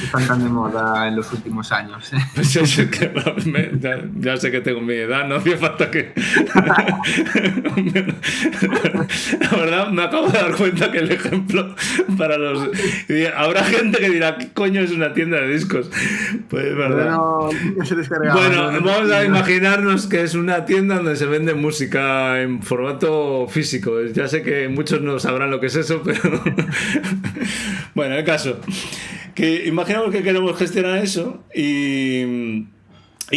están tan de moda en los últimos años. Pues es que ya sé que tengo mi edad, no hacía falta que... La verdad, me acabo de dar cuenta que el ejemplo para los... Habrá gente que dirá, ¿qué coño es una tienda de discos? Pues es verdad. No se descargaba. Bueno, vamos a imaginarnos que es una tienda donde se vende música en formato físico. Ya sé que muchos no sabrán lo que es eso, pero... Bueno, el caso... Que imaginamos que queremos gestionar eso y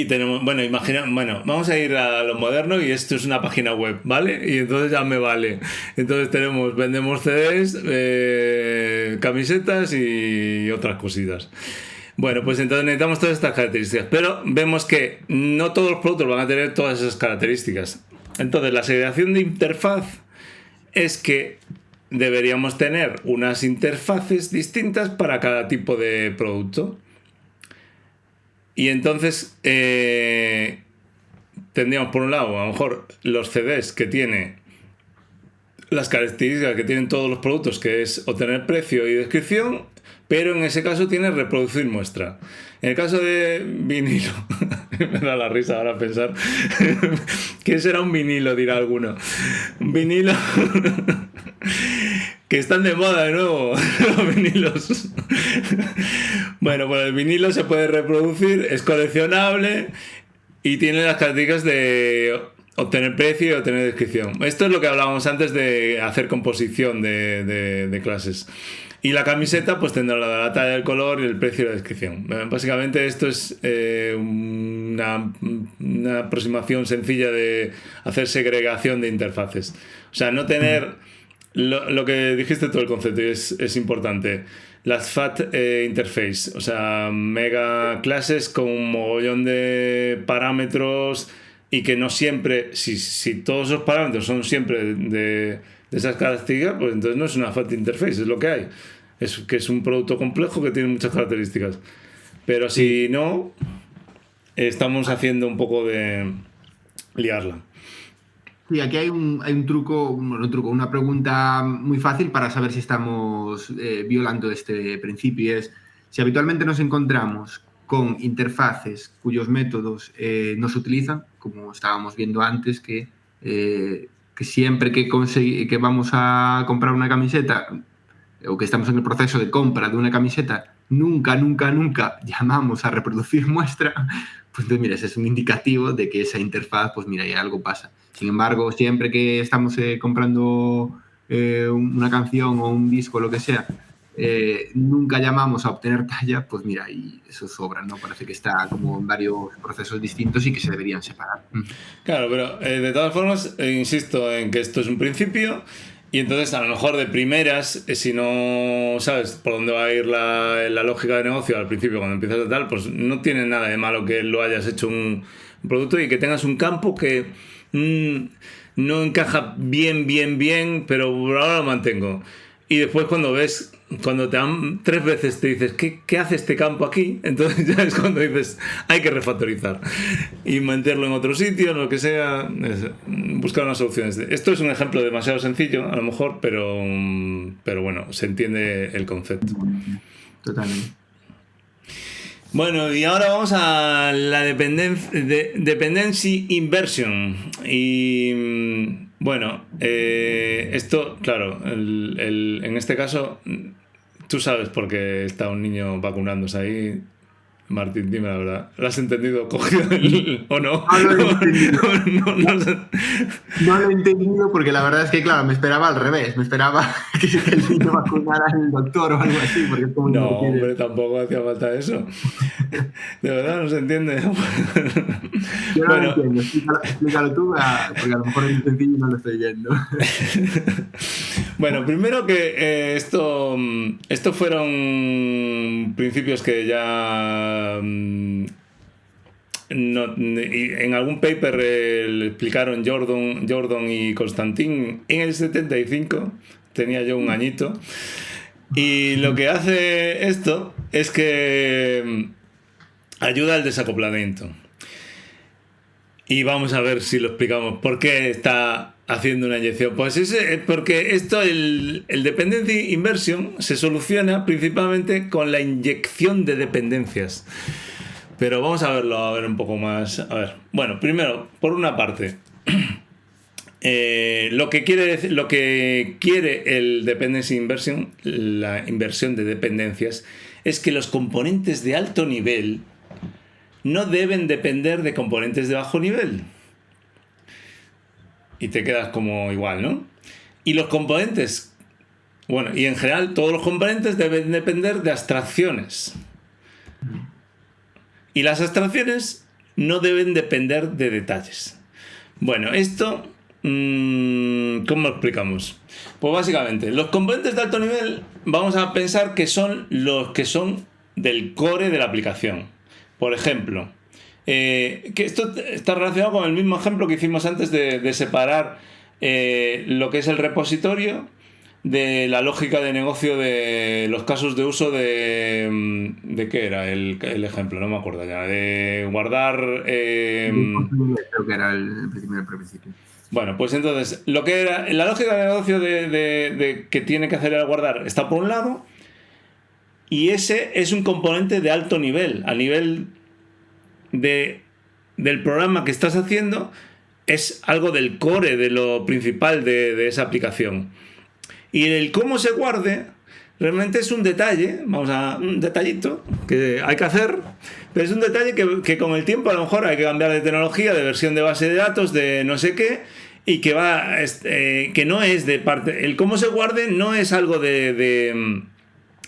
tenemos, vamos a ir a lo moderno y esto es una página web, ¿vale? Y entonces ya me vale. Entonces vendemos CDs, camisetas y otras cositas. Bueno, pues entonces necesitamos todas estas características, pero vemos que no todos los productos van a tener todas esas características. Entonces la segregación de interfaz es que deberíamos tener unas interfaces distintas para cada tipo de producto. Y entonces tendríamos por un lado a lo mejor los CDs que tiene las características que tienen todos los productos, que es obtener precio y descripción, pero en ese caso tiene reproducir muestra. En el caso de vinilo, me da la risa ahora pensar, ¿qué será un vinilo? Dirá alguno. Un vinilo... que están de moda de nuevo los vinilos. Bueno, pues el vinilo se puede reproducir, es coleccionable y tiene las características de obtener precio y obtener descripción. Esto es lo que hablábamos antes de hacer composición de clases. Y la camiseta pues tendrá la talla, el color y el precio y la descripción. Básicamente esto es una aproximación sencilla de hacer segregación de interfaces. O sea, no tener... Lo que dijiste tú, el concepto, y es importante. Las FAT interface, o sea, mega clases con un mogollón de parámetros y que no siempre, si todos esos parámetros son siempre de esas características, pues entonces no es una FAT interface, es lo que hay. Es que es un producto complejo que tiene muchas características. Pero si no, estamos haciendo un poco de liarla. Sí, aquí hay un truco, una pregunta muy fácil para saber si estamos violando este principio. Y es, si habitualmente nos encontramos con interfaces cuyos métodos no se utilizan, como estábamos viendo antes, que siempre que vamos a comprar una camiseta o que estamos en el proceso de compra de una camiseta, nunca llamamos a reproducir muestra, pues entonces, mira, ese es un indicativo de que esa interfaz, pues mira, ya algo pasa. Sin embargo, siempre que estamos comprando una canción o un disco, lo que sea, nunca llamamos a obtener talla, pues mira, y eso sobra, ¿no? Parece que está como en varios procesos distintos y que se deberían separar. Claro, pero de todas formas, insisto en que esto es un principio y entonces a lo mejor de primeras, si no sabes por dónde va a ir la lógica de negocio al principio cuando empiezas a tal, pues no tiene nada de malo que lo hayas hecho un producto y que tengas un campo que... no encaja bien, pero por ahora lo mantengo. Y después cuando te dan 3 veces te dices, ¿qué hace este campo aquí? Entonces ya es cuando dices, hay que refactorizar y meterlo en otro sitio, lo que sea, buscar unas soluciones. Esto es un ejemplo demasiado sencillo, a lo mejor, pero bueno, se entiende el concepto. Totalmente. Bueno, y ahora vamos a la dependency inversion. Y bueno, esto, claro, en este caso, tú sabes por qué está un niño vacunándose ahí. Martín, dime la verdad. ¿Lo has entendido cogido o no? No lo he entendido. No lo he entendido porque la verdad es que, claro, me esperaba al revés. Me esperaba que el niño vacunara al doctor o algo así. Porque es como no, hombre, tampoco hacía falta eso. De verdad no se entiende. Yo no lo entiendo. Explícalo tú, porque a lo mejor es muy sencillo y no lo estoy viendo. Bueno, primero que esto fueron principios que ya en algún paper le explicaron Jordan y Constantin en el 75. Tenía yo un añito. Y lo que hace esto es que ayuda al desacoplamiento. Y vamos a ver si lo explicamos. ¿Por qué está haciendo una inyección? Pues es porque el dependency inversion se soluciona principalmente con la inyección de dependencias. Pero vamos a verlo, a ver un poco más. A ver, bueno, primero, por una parte, lo que quiere el dependency inversion, la inversión de dependencias, es que los componentes de alto nivel no deben depender de componentes de bajo nivel. Y te quedas como igual, ¿no? Y los componentes, bueno, y en general todos los componentes deben depender de abstracciones. Y las abstracciones no deben depender de detalles. Bueno, esto, ¿cómo lo explicamos? Pues básicamente, los componentes de alto nivel vamos a pensar que son los que son del core de la aplicación. Por ejemplo, que esto está relacionado con el mismo ejemplo que hicimos antes de separar lo que es el repositorio de la lógica de negocio de los casos de uso ¿de qué era el ejemplo? No me acuerdo ya. De guardar... Creo que era el primer principio. Bueno, pues entonces, lo que era la lógica de negocio de que tiene que hacer el guardar está por un lado, y ese es un componente de alto nivel, a nivel del programa que estás haciendo, es algo del core, de lo principal de esa aplicación. Y el cómo se guarde realmente es un detalle, un detallito que hay que hacer, pero es un detalle que con el tiempo a lo mejor hay que cambiar de tecnología, de versión de base de datos, de no sé qué, y que no es de parte. El cómo se guarde no es algo de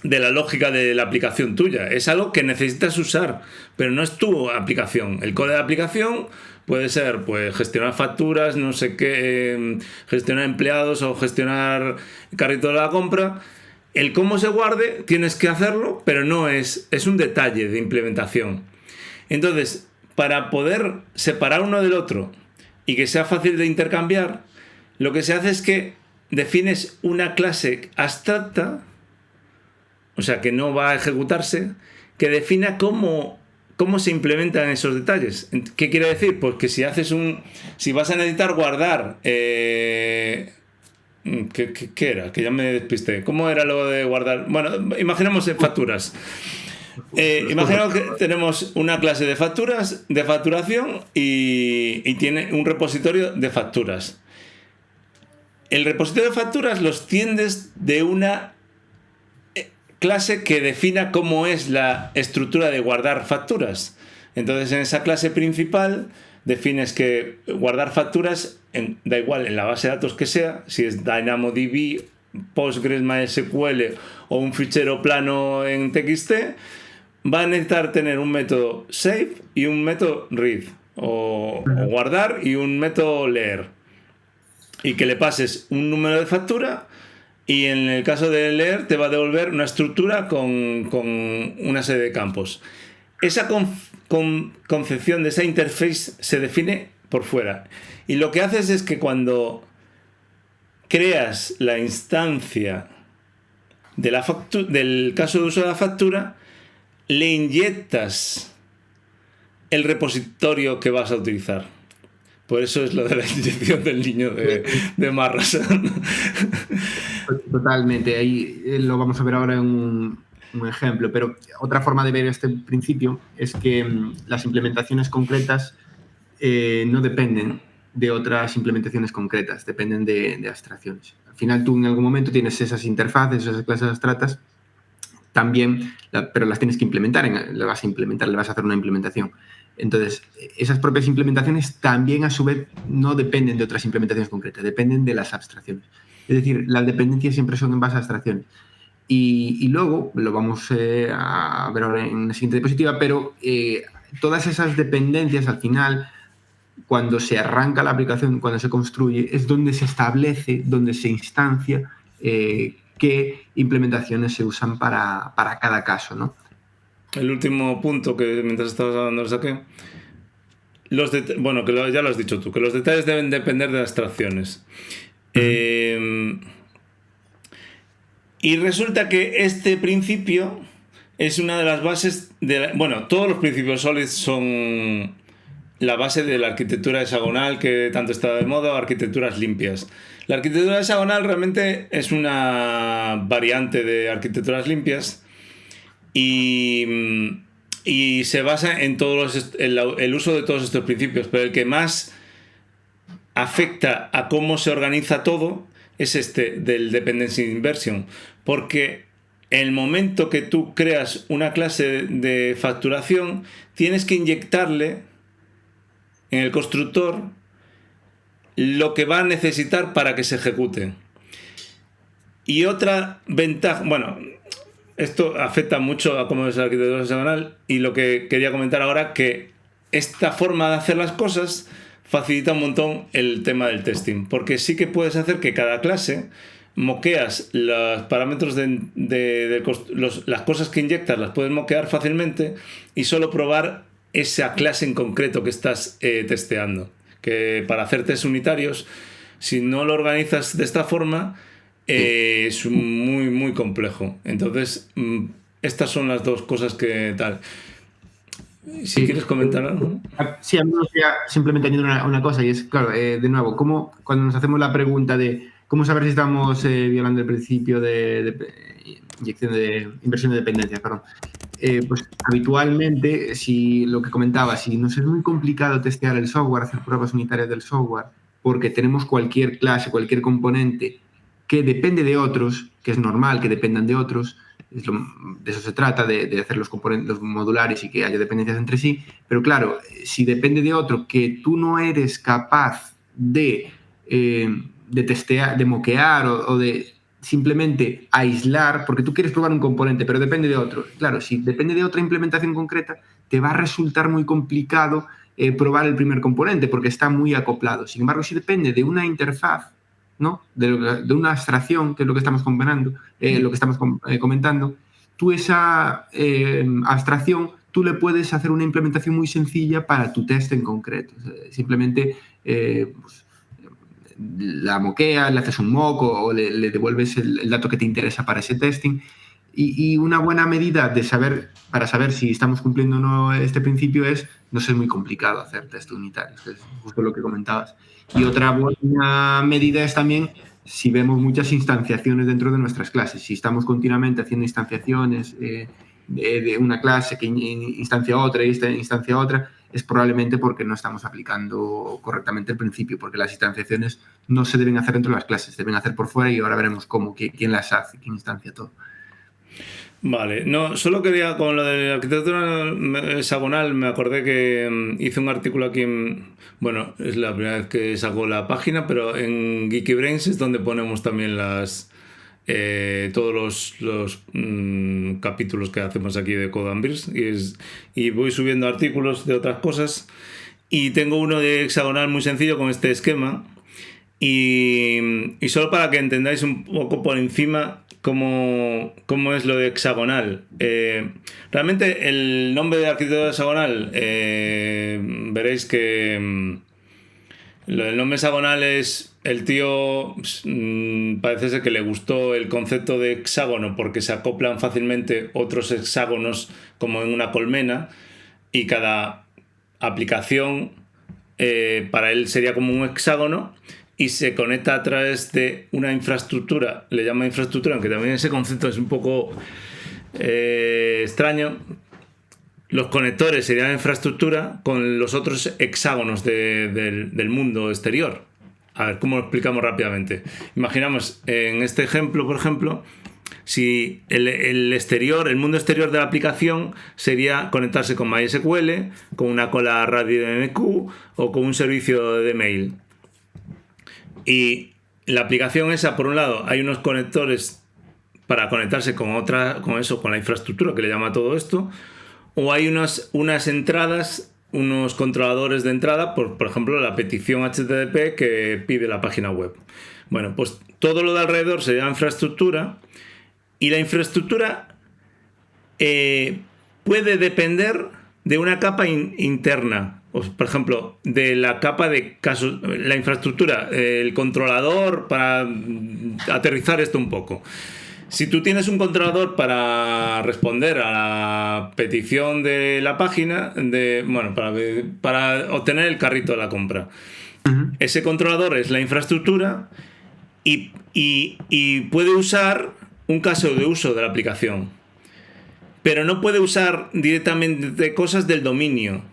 la lógica de la aplicación tuya, es algo que necesitas usar, pero no es tu aplicación. El core de la aplicación puede ser pues gestionar facturas, no sé qué, gestionar empleados o gestionar carrito de la compra. El cómo se guarde tienes que hacerlo, pero no es un detalle de implementación. Entonces, para poder separar uno del otro y que sea fácil de intercambiar, lo que se hace es que defines una clase abstracta, o sea, que no va a ejecutarse, que defina cómo se implementan esos detalles. ¿Qué quiere decir? Pues que si vas a necesitar guardar... ¿Qué era? Que ya me despisté. ¿Cómo era lo de guardar? Bueno, imaginemos en facturas. Imaginemos que tenemos una clase de facturas, de facturación, y tiene un repositorio de facturas. El repositorio de facturas los tiendes de una clase que defina cómo es la estructura de guardar facturas. Entonces, en esa clase principal defines que guardar facturas, da igual en la base de datos que sea, si es DynamoDB, Postgres, MySQL o un fichero plano en TXT, va a necesitar tener un método save y un método read, o guardar y un método leer, y que le pases un número de factura. Y en el caso de leer te va a devolver una estructura con una serie de campos. Esa concepción de esa interface se define por fuera. Y lo que haces es que cuando creas la instancia del caso de uso de la factura, le inyectas el repositorio que vas a utilizar. Por eso es lo de la inyección del niño de Marras. Totalmente, ahí lo vamos a ver ahora en un ejemplo, pero otra forma de ver este principio es que las implementaciones concretas no dependen de otras implementaciones concretas, dependen de abstracciones. Al final tú en algún momento tienes esas interfaces, esas clases abstractas, también, pero las tienes que implementar, le vas a hacer una implementación. Entonces, esas propias implementaciones también a su vez no dependen de otras implementaciones concretas, dependen de las abstracciones. Es decir, las dependencias siempre son en base a abstracciones. Y luego, lo vamos a ver ahora en la siguiente diapositiva, pero todas esas dependencias al final, cuando se arranca la aplicación, cuando se construye, es donde se establece, donde se instancia qué implementaciones se usan para cada caso, ¿no? El último punto que mientras estabas hablando lo saqué. Bueno, ya lo has dicho tú, que los detalles deben depender de abstracciones. Y resulta que este principio es una de las bases bueno, todos los principios SOLID son la base de la arquitectura hexagonal que tanto está de moda, o arquitecturas limpias. La arquitectura hexagonal realmente es una variante de arquitecturas limpias y se basa en el uso de todos estos principios, pero el que más afecta a cómo se organiza todo es del dependency inversion, porque en el momento que tú creas una clase de facturación, tienes que inyectarle en el constructor lo que va a necesitar para que se ejecute. Y otra ventaja, bueno, esto afecta mucho a cómo es la arquitectura hexagonal, y lo que quería comentar ahora, que esta forma de hacer las cosas facilita un montón el tema del testing, porque sí que puedes hacer que cada clase moqueas los parámetros las cosas que inyectas, las puedes moquear fácilmente y solo probar esa clase en concreto que estás testeando. Que para hacer test unitarios, si no lo organizas de esta forma, es muy, muy complejo. Entonces, estas son las dos cosas que tal. Si quieres comentar algo. Sí, a mí me gustaría simplemente añadir una cosa, y es, claro, de nuevo, cuando nos hacemos la pregunta de cómo saber si estamos violando el principio de inyección de inversión de dependencia, perdón. Pues habitualmente, si lo que comentaba, si nos es muy complicado testear el software, hacer pruebas unitarias del software, porque tenemos cualquier clase, cualquier componente que depende de otros, que es normal que dependan de otros, de eso se trata, de hacer los componentes los modulares y que haya dependencias entre sí, pero claro, si depende de otro que tú no eres capaz de testear, de moquear o de simplemente aislar, porque tú quieres probar un componente, pero depende de otro. Claro, si depende de otra implementación concreta, te va a resultar muy complicado probar el primer componente, porque está muy acoplado. Sin embargo, si depende de una interfaz, ¿no? de una abstracción, que es lo que estamos comentando, tú esa abstracción, tú le puedes hacer una implementación muy sencilla para tu test en concreto. Simplemente pues, la moqueas, le haces un mock o le devuelves el dato que te interesa para ese testing. Y una buena medida para saber si estamos cumpliendo o no este principio no es muy complicado hacer test unitarios, que es justo lo que comentabas. Y otra buena medida es también si vemos muchas instanciaciones dentro de nuestras clases. Si estamos continuamente haciendo instanciaciones de una clase que instancia otra, es probablemente porque no estamos aplicando correctamente el principio, porque las instanciaciones no se deben hacer dentro de las clases, se deben hacer por fuera, y ahora veremos quién las hace, quién instancia todo. Vale, no, solo quería, con lo de la arquitectura hexagonal, me acordé que hice un artículo aquí bueno, es la primera vez que saco la página, pero en Geeky Brains es donde ponemos también todos los capítulos que hacemos aquí de Codemasters, y voy subiendo artículos de otras cosas, y tengo uno de hexagonal muy sencillo con este esquema, y solo para que entendáis un poco por encima cómo es lo de hexagonal. Realmente el nombre de arquitectura hexagonal, veréis que el nombre hexagonal es el tío, parece ser que le gustó el concepto de hexágono porque se acoplan fácilmente otros hexágonos como en una colmena, y cada aplicación para él sería como un hexágono, y se conecta a través de una infraestructura, le llama infraestructura, aunque también ese concepto es un poco extraño. Los conectores serían infraestructura con los otros hexágonos del mundo exterior. A ver, ¿cómo lo explicamos rápidamente? Imaginamos en este ejemplo, por ejemplo, si el exterior, el mundo exterior de la aplicación sería conectarse con MySQL, con una cola RabbitMQ o con un servicio de mail. Y la aplicación esa, por un lado, hay unos conectores para conectarse con la infraestructura que le llama todo esto, o hay unas entradas, unos controladores de entrada, por ejemplo, la petición HTTP que pide la página web. Bueno, pues todo lo de alrededor se llama infraestructura, y la infraestructura puede depender de una capa interna. Por ejemplo, de la capa de casos, la infraestructura, el controlador, para aterrizar esto un poco. Si tú tienes un controlador para responder a la petición de la página, para obtener el carrito de la compra, ese controlador es la infraestructura y puede usar un caso de uso de la aplicación, pero no puede usar directamente cosas del dominio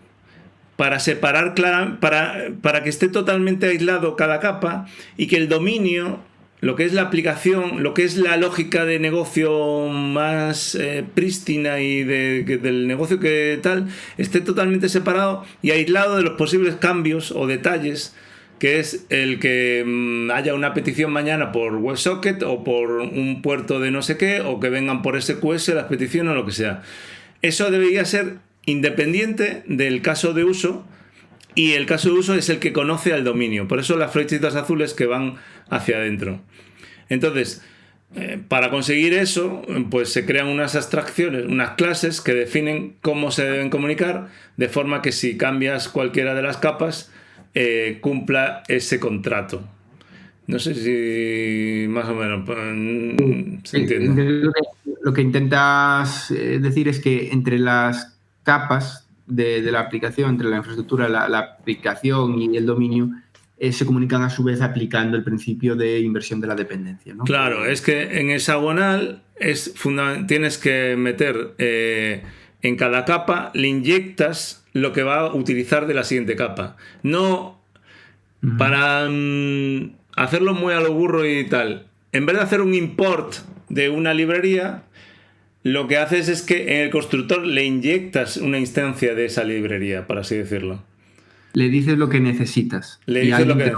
para separar para que esté totalmente aislado cada capa y que el dominio, lo que es la aplicación, lo que es la lógica de negocio más prístina y del negocio que tal, esté totalmente separado y aislado de los posibles cambios o detalles, que es el que haya una petición mañana por WebSocket o por un puerto de no sé qué, o que vengan por SQS las peticiones o lo que sea. Eso debería ser independiente del caso de uso, y el caso de uso es el que conoce al dominio. Por eso las flechitas azules que van hacia adentro. Entonces, para conseguir eso, pues se crean unas abstracciones, unas clases que definen cómo se deben comunicar, de forma que si cambias cualquiera de las capas, cumpla ese contrato. No sé si más o menos se entiende. Lo que intentas decir es que entre las capas de la aplicación, entre la infraestructura, la aplicación y el dominio, se comunican a su vez aplicando el principio de inversión de la dependencia, ¿no? Claro, es que en hexagonal tienes que meter en cada capa, le inyectas lo que va a utilizar de la siguiente capa. No para hacerlo muy a lo burro y tal. En vez de hacer un import de una librería, lo que haces es que en el constructor le inyectas una instancia de esa librería, por así decirlo. Le dices lo que necesitas. Le dices lo que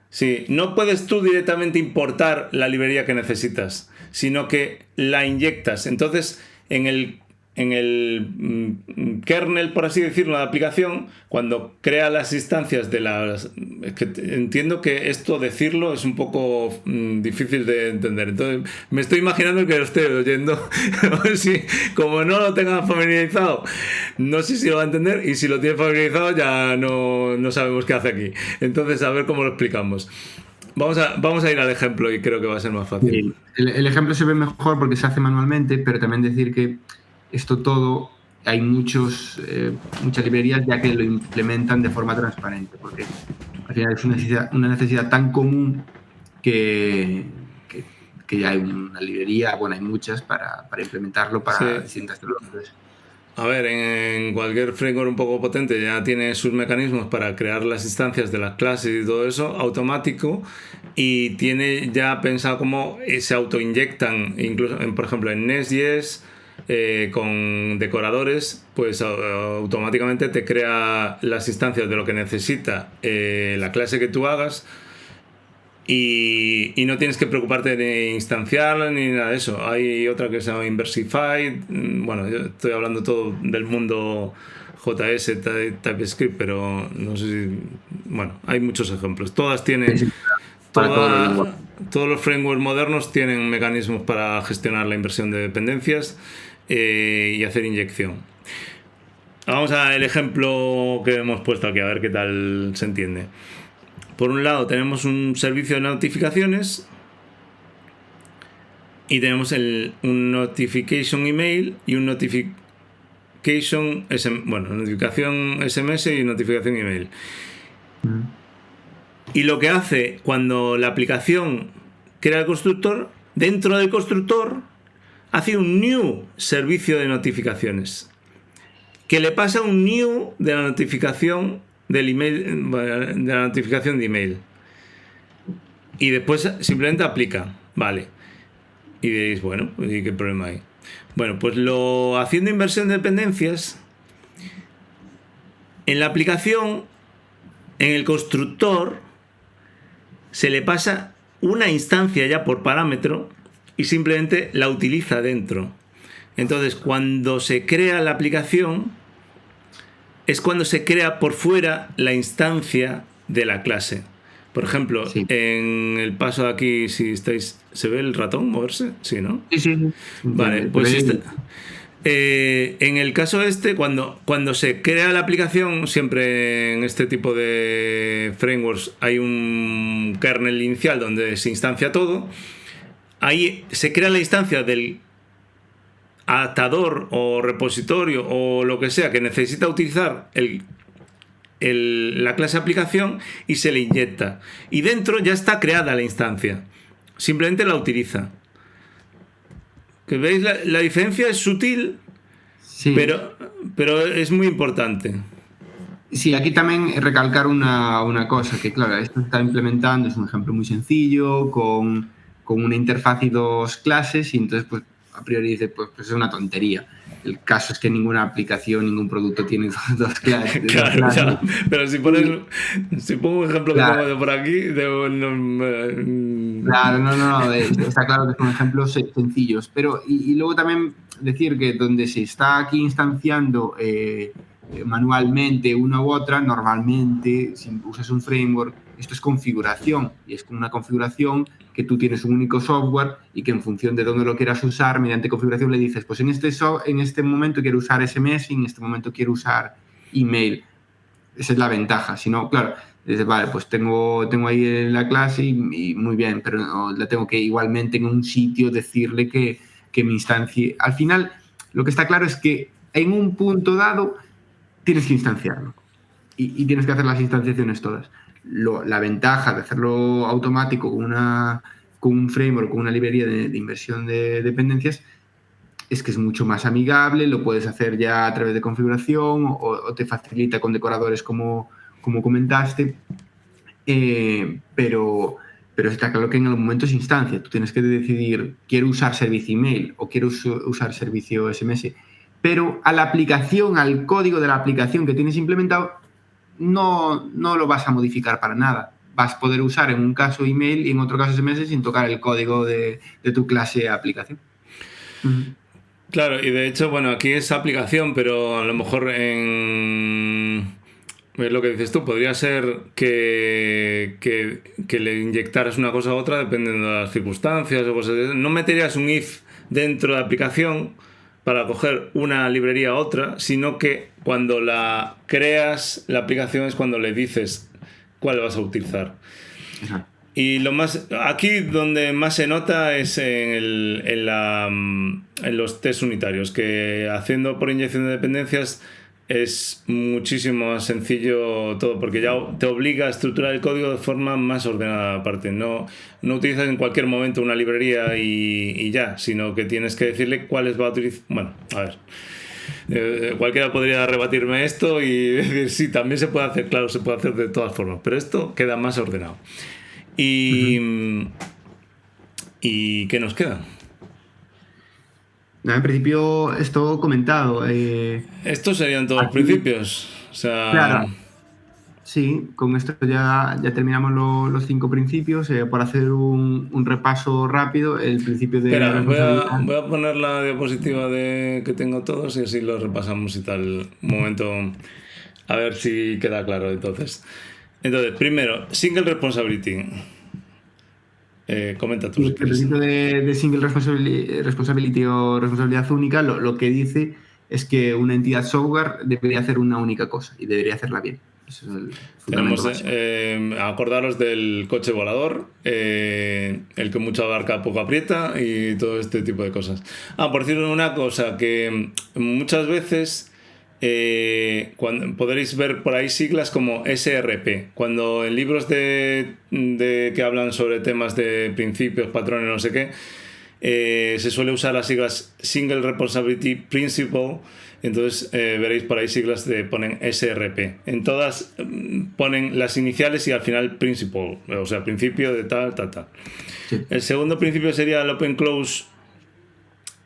sí, no puedes tú directamente importar la librería que necesitas, sino que la inyectas. Entonces, en el kernel, por así decirlo, de la aplicación, cuando crea las instancias de las... Es que entiendo que esto decirlo es un poco difícil de entender. Entonces, me estoy imaginando que lo estoy oyendo. A ver si, como no lo tenga familiarizado, no sé si lo va a entender, y si lo tiene familiarizado ya no sabemos qué hace aquí. Entonces, a ver cómo lo explicamos. Vamos a ir al ejemplo y creo que va a ser más fácil. El ejemplo se ve mejor porque se hace manualmente, pero también decir que esto todo, hay muchas librerías ya que lo implementan de forma transparente, porque al final es una necesidad tan común que ya hay una librería, bueno, hay muchas para implementarlo para distintas tecnologías. A ver, en cualquier framework un poco potente ya tiene sus mecanismos para crear las instancias de las clases y todo eso automático, y tiene ya pensado cómo se autoinyectan, incluso por ejemplo en Nest.js, con decoradores, pues automáticamente te crea las instancias de lo que necesita la clase que tú hagas, y no tienes que preocuparte de instanciarla ni nada de eso. Hay otra que se llama Inversified. Bueno, yo estoy hablando todo del mundo JS, TypeScript, pero no sé si... Bueno, hay muchos ejemplos. Todas tienen... Todos los frameworks modernos tienen mecanismos para gestionar la inversión de dependencias y hacer inyección. Vamos al ejemplo que hemos puesto aquí, a ver qué tal se entiende. Por un lado tenemos un servicio de notificaciones y tenemos un notification email y un notificación SMS y notificación email. Y lo que hace cuando la aplicación crea el constructor, dentro del constructor hace un new servicio de notificaciones que le pasa un new de la notificación del email, de la notificación de email, y después simplemente aplica, vale. Y diréis, bueno, ¿y qué problema hay? Bueno, pues haciendo inversión de dependencias en la aplicación, en el constructor se le pasa una instancia ya por parámetro y simplemente la utiliza dentro. Entonces, cuando se crea la aplicación, es cuando se crea por fuera la instancia de la clase. Por ejemplo, en el paso de aquí, si estáis... ¿Se ve el ratón moverse? Sí, ¿no? Sí. Vale, pues en el caso cuando se crea la aplicación, siempre en este tipo de frameworks hay un kernel inicial donde se instancia todo. ahí se crea la instancia del adaptador o repositorio o lo que sea que necesita utilizar la clase aplicación y se le inyecta. Y dentro ya está creada la instancia. Simplemente la utiliza. ¿Que veis? La diferencia es sutil, Sí. pero es muy importante. Sí, aquí tamén recalcar unha cosa, que claro, isto está implementando, es un ejemplo moi sencillo, con unha interfaz y dos clases, y entonces pues a priori dice, pues es una tontería. El caso es que ninguna aplicación, ningún producto tiene dos clases. Claro, ya. Pero si pongo un ejemplo Claro. que tengo de por aquí, Claro, no, está claro que son ejemplos sencillos, pero y luego también decir que donde se está aquí instanciando manualmente una u otra, normalmente si usas un framework, esto es configuración, y es una configuración que tú tienes un único software y que en función de dónde lo quieras usar, mediante configuración le dices, pues en este momento quiero usar SMS y en este momento quiero usar email. Esa es la ventaja. Si no, claro, dices, vale, pues tengo ahí la clase y muy bien, pero no, la tengo que igualmente en un sitio decirle que me instancie. Al final, lo que está claro es que en un punto dado tienes que instanciarlo y tienes que hacer las instanciaciones todas. La ventaja de hacerlo automático con un framework, con una librería de inversión de dependencias, es que es mucho más amigable, lo puedes hacer ya a través de configuración o te facilita con decoradores como comentaste, pero está claro que en el momento es instancia. Tú tienes que decidir, quiero usar servicio email o quiero usar servicio SMS, pero a la aplicación, al código de la aplicación que tienes implementado, no lo vas a modificar para nada. Vas a poder usar en un caso email y en otro caso SMS sin tocar el código de tu clase aplicación. Claro, y de hecho, bueno, aquí es aplicación, pero a lo mejor es lo que dices tú, podría ser que le inyectaras una cosa a otra dependiendo de las circunstancias o cosas de eso. No meterías un if dentro de la aplicación para coger una librería a otra, sino que cuando la creas, la aplicación es cuando le dices cuál vas a utilizar. Ajá. Y aquí donde más se nota es en los test unitarios, que haciendo por inyección de dependencias es muchísimo más sencillo todo, porque ya te obliga a estructurar el código de forma más ordenada aparte. No utilizas en cualquier momento una librería y ya, sino que tienes que decirle cuáles va a utilizar. Bueno, a ver. Cualquiera podría rebatirme esto y decir, sí, también se puede hacer, claro, se puede hacer de todas formas, pero esto queda más ordenado. ¿Y qué nos queda? En principio, esto comentado. Estos serían todos los aquí, principios. O sea, claro, sí, con esto ya terminamos los 5 principios. Por hacer un repaso rápido, el principio de espera, responsabilidad. voy a poner la diapositiva de que tengo todos y así los repasamos y tal. Un momento, a ver si queda claro entonces. Entonces, primero, single responsibility. Comenta tú si El quieres. principio de single responsibility o responsabilidad única lo que dice es que una entidad software debería hacer una única cosa y debería hacerla bien. Eso es el fundamento básico. Acordaros del coche volador, el que mucho abarca poco aprieta y todo este tipo de cosas. Por decir una cosa, que muchas veces podréis ver por ahí siglas como SRP. Cuando en libros de que hablan sobre temas de principios, patrones, no sé qué, se suele usar las siglas Single Responsibility Principle. Entonces veréis por ahí siglas ponen SRP. En todas ponen las iniciales y al final principle, o sea, principio de tal. Sí. El segundo principio sería el Open Close,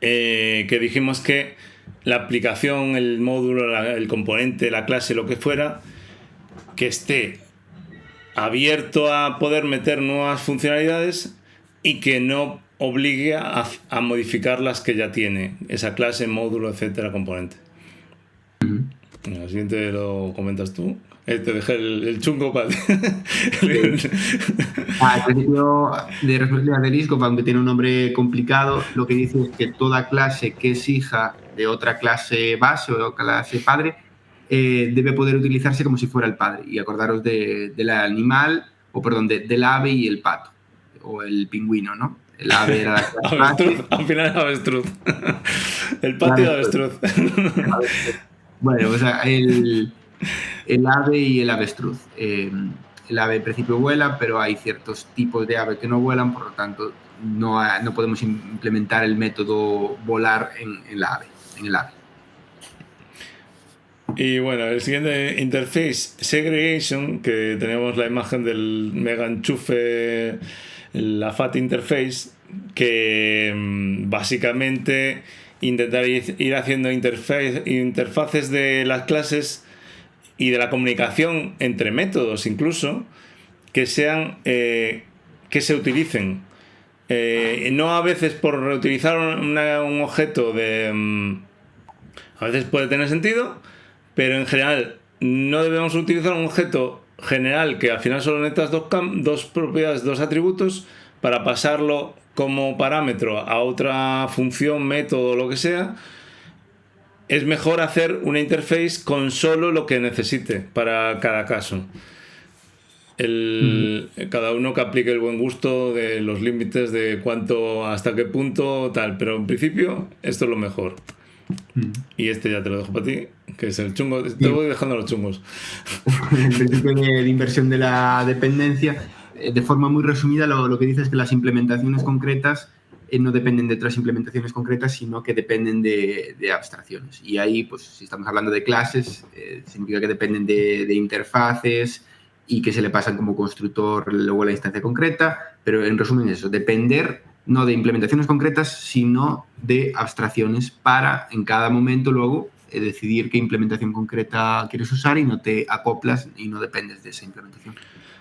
que dijimos que la aplicación, el módulo, el componente, la clase, lo que fuera, que esté abierto a poder meter nuevas funcionalidades y que no obligue a modificar las que ya tiene esa clase, módulo, etcétera, componente. El siguiente lo comentas tú. Te dejé el chungo para... El principio de responsabilidad del ISCOP, aunque tiene un nombre complicado, lo que dice es que toda clase que es hija de otra clase base o clase padre debe poder utilizarse como si fuera el padre. Y acordaros del animal, del ave y el pato, o el pingüino, ¿no? El ave era la clase Avestruz, base. al final era avestruz. El patio de avestruz. Bueno, o sea, el ave y el avestruz. El ave en principio vuela, pero hay ciertos tipos de ave que no vuelan, por lo tanto no podemos implementar el método volar en la ave, en el ave. Y bueno, el siguiente interface segregation, que tenemos la imagen del mega enchufe, la FAT interface, que básicamente intentar ir haciendo interfaces de las clases y de la comunicación entre métodos incluso, que sean que se utilicen. No a veces por reutilizar un objeto a veces puede tener sentido, pero en general no debemos utilizar un objeto general que al final solo necesitas dos propiedades, dos atributos, para pasarlo como parámetro a otra función, método o lo que sea. Es mejor hacer una interface con solo lo que necesite para cada caso. Cada uno que aplique el buen gusto de los límites de cuánto, hasta qué punto, tal. Pero en principio esto es lo mejor. Y este ya te lo dejo para ti, que es el chungo. Te voy dejando los chungos. El principio de inversión de la dependencia, de forma muy resumida, lo que dice es que las implementaciones concretas no dependen de otras implementaciones concretas, sino que dependen de abstracciones. Y ahí, pues, si estamos hablando de clases, significa que dependen de interfaces y que se le pasan como constructor luego la instancia concreta, pero en resumen eso, depender no de implementaciones concretas, sino de abstracciones para en cada momento luego decidir qué implementación concreta quieres usar y no te acoplas y no dependes de esa implementación.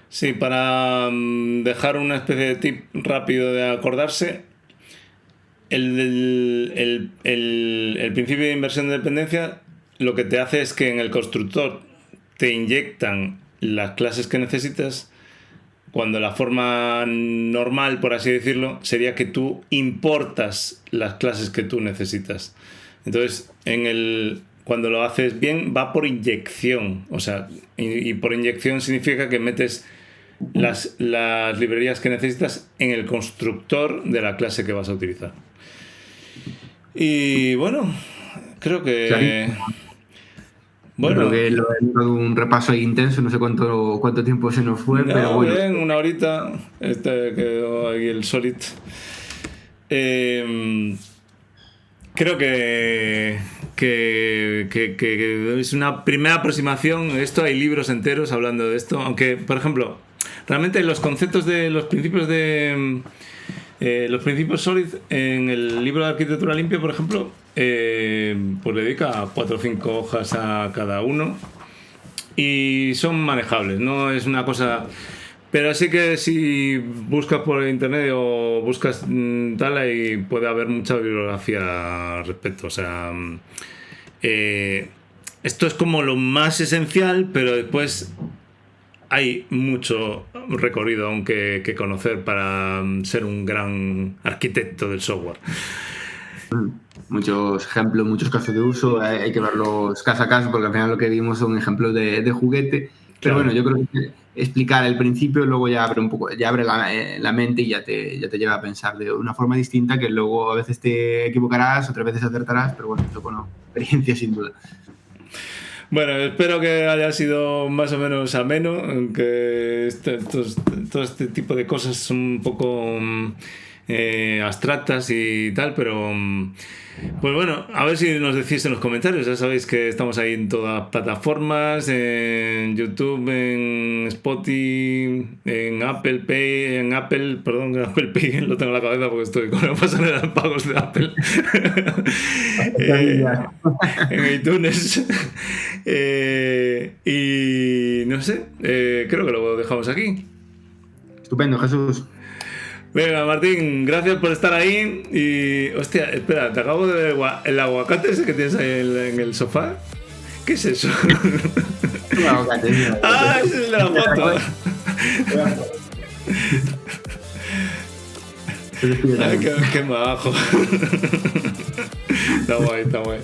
Sí, para dejar una especie de tip rápido de acordarse, el principio de inversión de dependencia lo que te hace es que en el constructor te inyectan las clases que necesitas, cuando la forma normal, por así decirlo, sería que tú importas las clases que tú necesitas. Entonces, cuando lo haces bien, va por inyección. O sea, y por inyección significa que metes las librerías que necesitas en el constructor de la clase que vas a utilizar. Y bueno, creo que... Clarísimo. Bueno, creo que lo he dado un repaso ahí intenso, no sé cuánto tiempo se nos fue, no, pero bueno. Bien, una horita. Quedó ahí el solid. Creo que es una primera aproximación. Esto hay libros enteros hablando de esto. Aunque, por ejemplo, realmente los conceptos de los principios los principios solid en el libro de arquitectura limpia, por ejemplo, pues le dedica 4 o 5 hojas a cada uno y son manejables, no es una cosa. Pero sí que si buscas por internet o buscas tal, ahí puede haber mucha bibliografía al respecto. O sea, esto es como lo más esencial, pero después hay mucho recorrido aún que conocer para ser un gran arquitecto del software. Muchos ejemplos, muchos casos de uso, hay que verlos caso a caso porque al final lo que vimos son ejemplos de juguete. Pero Claro. bueno, yo creo que explicar el principio luego ya abre un poco, ya abre la mente y ya te lleva a pensar de una forma distinta, que luego a veces te equivocarás, otras veces acertarás, pero bueno, eso con experiencia sin duda. Bueno, espero que haya sido más o menos ameno, aunque todo este tipo de cosas son un poco abstractas y tal, pero pues bueno, a ver si nos decís en los comentarios. Ya sabéis que estamos ahí en todas las plataformas, en YouTube, en Spotify, en Apple Pay, perdón, Apple Pay lo tengo en la cabeza porque estoy con la pasarela de pagos de Apple. En iTunes. Y no sé, creo que lo dejamos aquí. Estupendo, Jesús. Venga, Martín, gracias por estar ahí. Y, hostia, espera, te acabo de ver el aguacate ese que tienes ahí en el sofá. ¿Qué es eso? Ah, ese es el de la foto. Ay, qué majo. Está guay, está guay.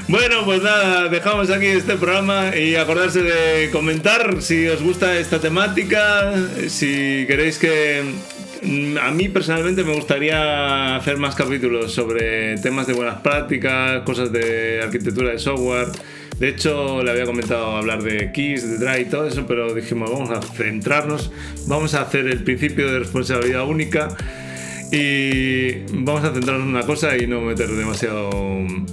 Bueno, pues nada, dejamos aquí este programa y acordarse de comentar si os gusta esta temática, si queréis que a mí personalmente me gustaría hacer más capítulos sobre temas de buenas prácticas, cosas de arquitectura de software. De hecho, le había comentado hablar de Keys, de Dry y todo eso, pero dijimos, vamos a centrarnos, vamos a hacer el principio de responsabilidad única y vamos a centrarnos en una cosa y no meter demasiado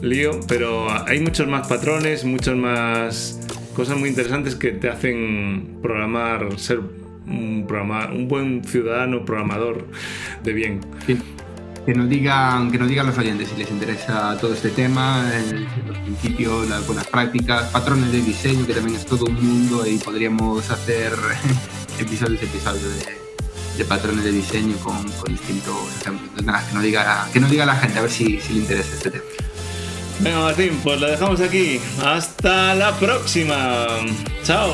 lío. Pero hay muchos más patrones, muchas más cosas muy interesantes que te hacen programar, ser un buen ciudadano programador de bien. Sí. Que nos digan los oyentes si les interesa todo este tema, los principios, las buenas prácticas, patrones de diseño, que también es todo un mundo y podríamos hacer episodios de patrones de diseño con distintos ejemplos. Pues nada, que nos diga la gente a ver si le interesa este tema. Venga, Martín, pues lo dejamos aquí. Hasta la próxima. Chao.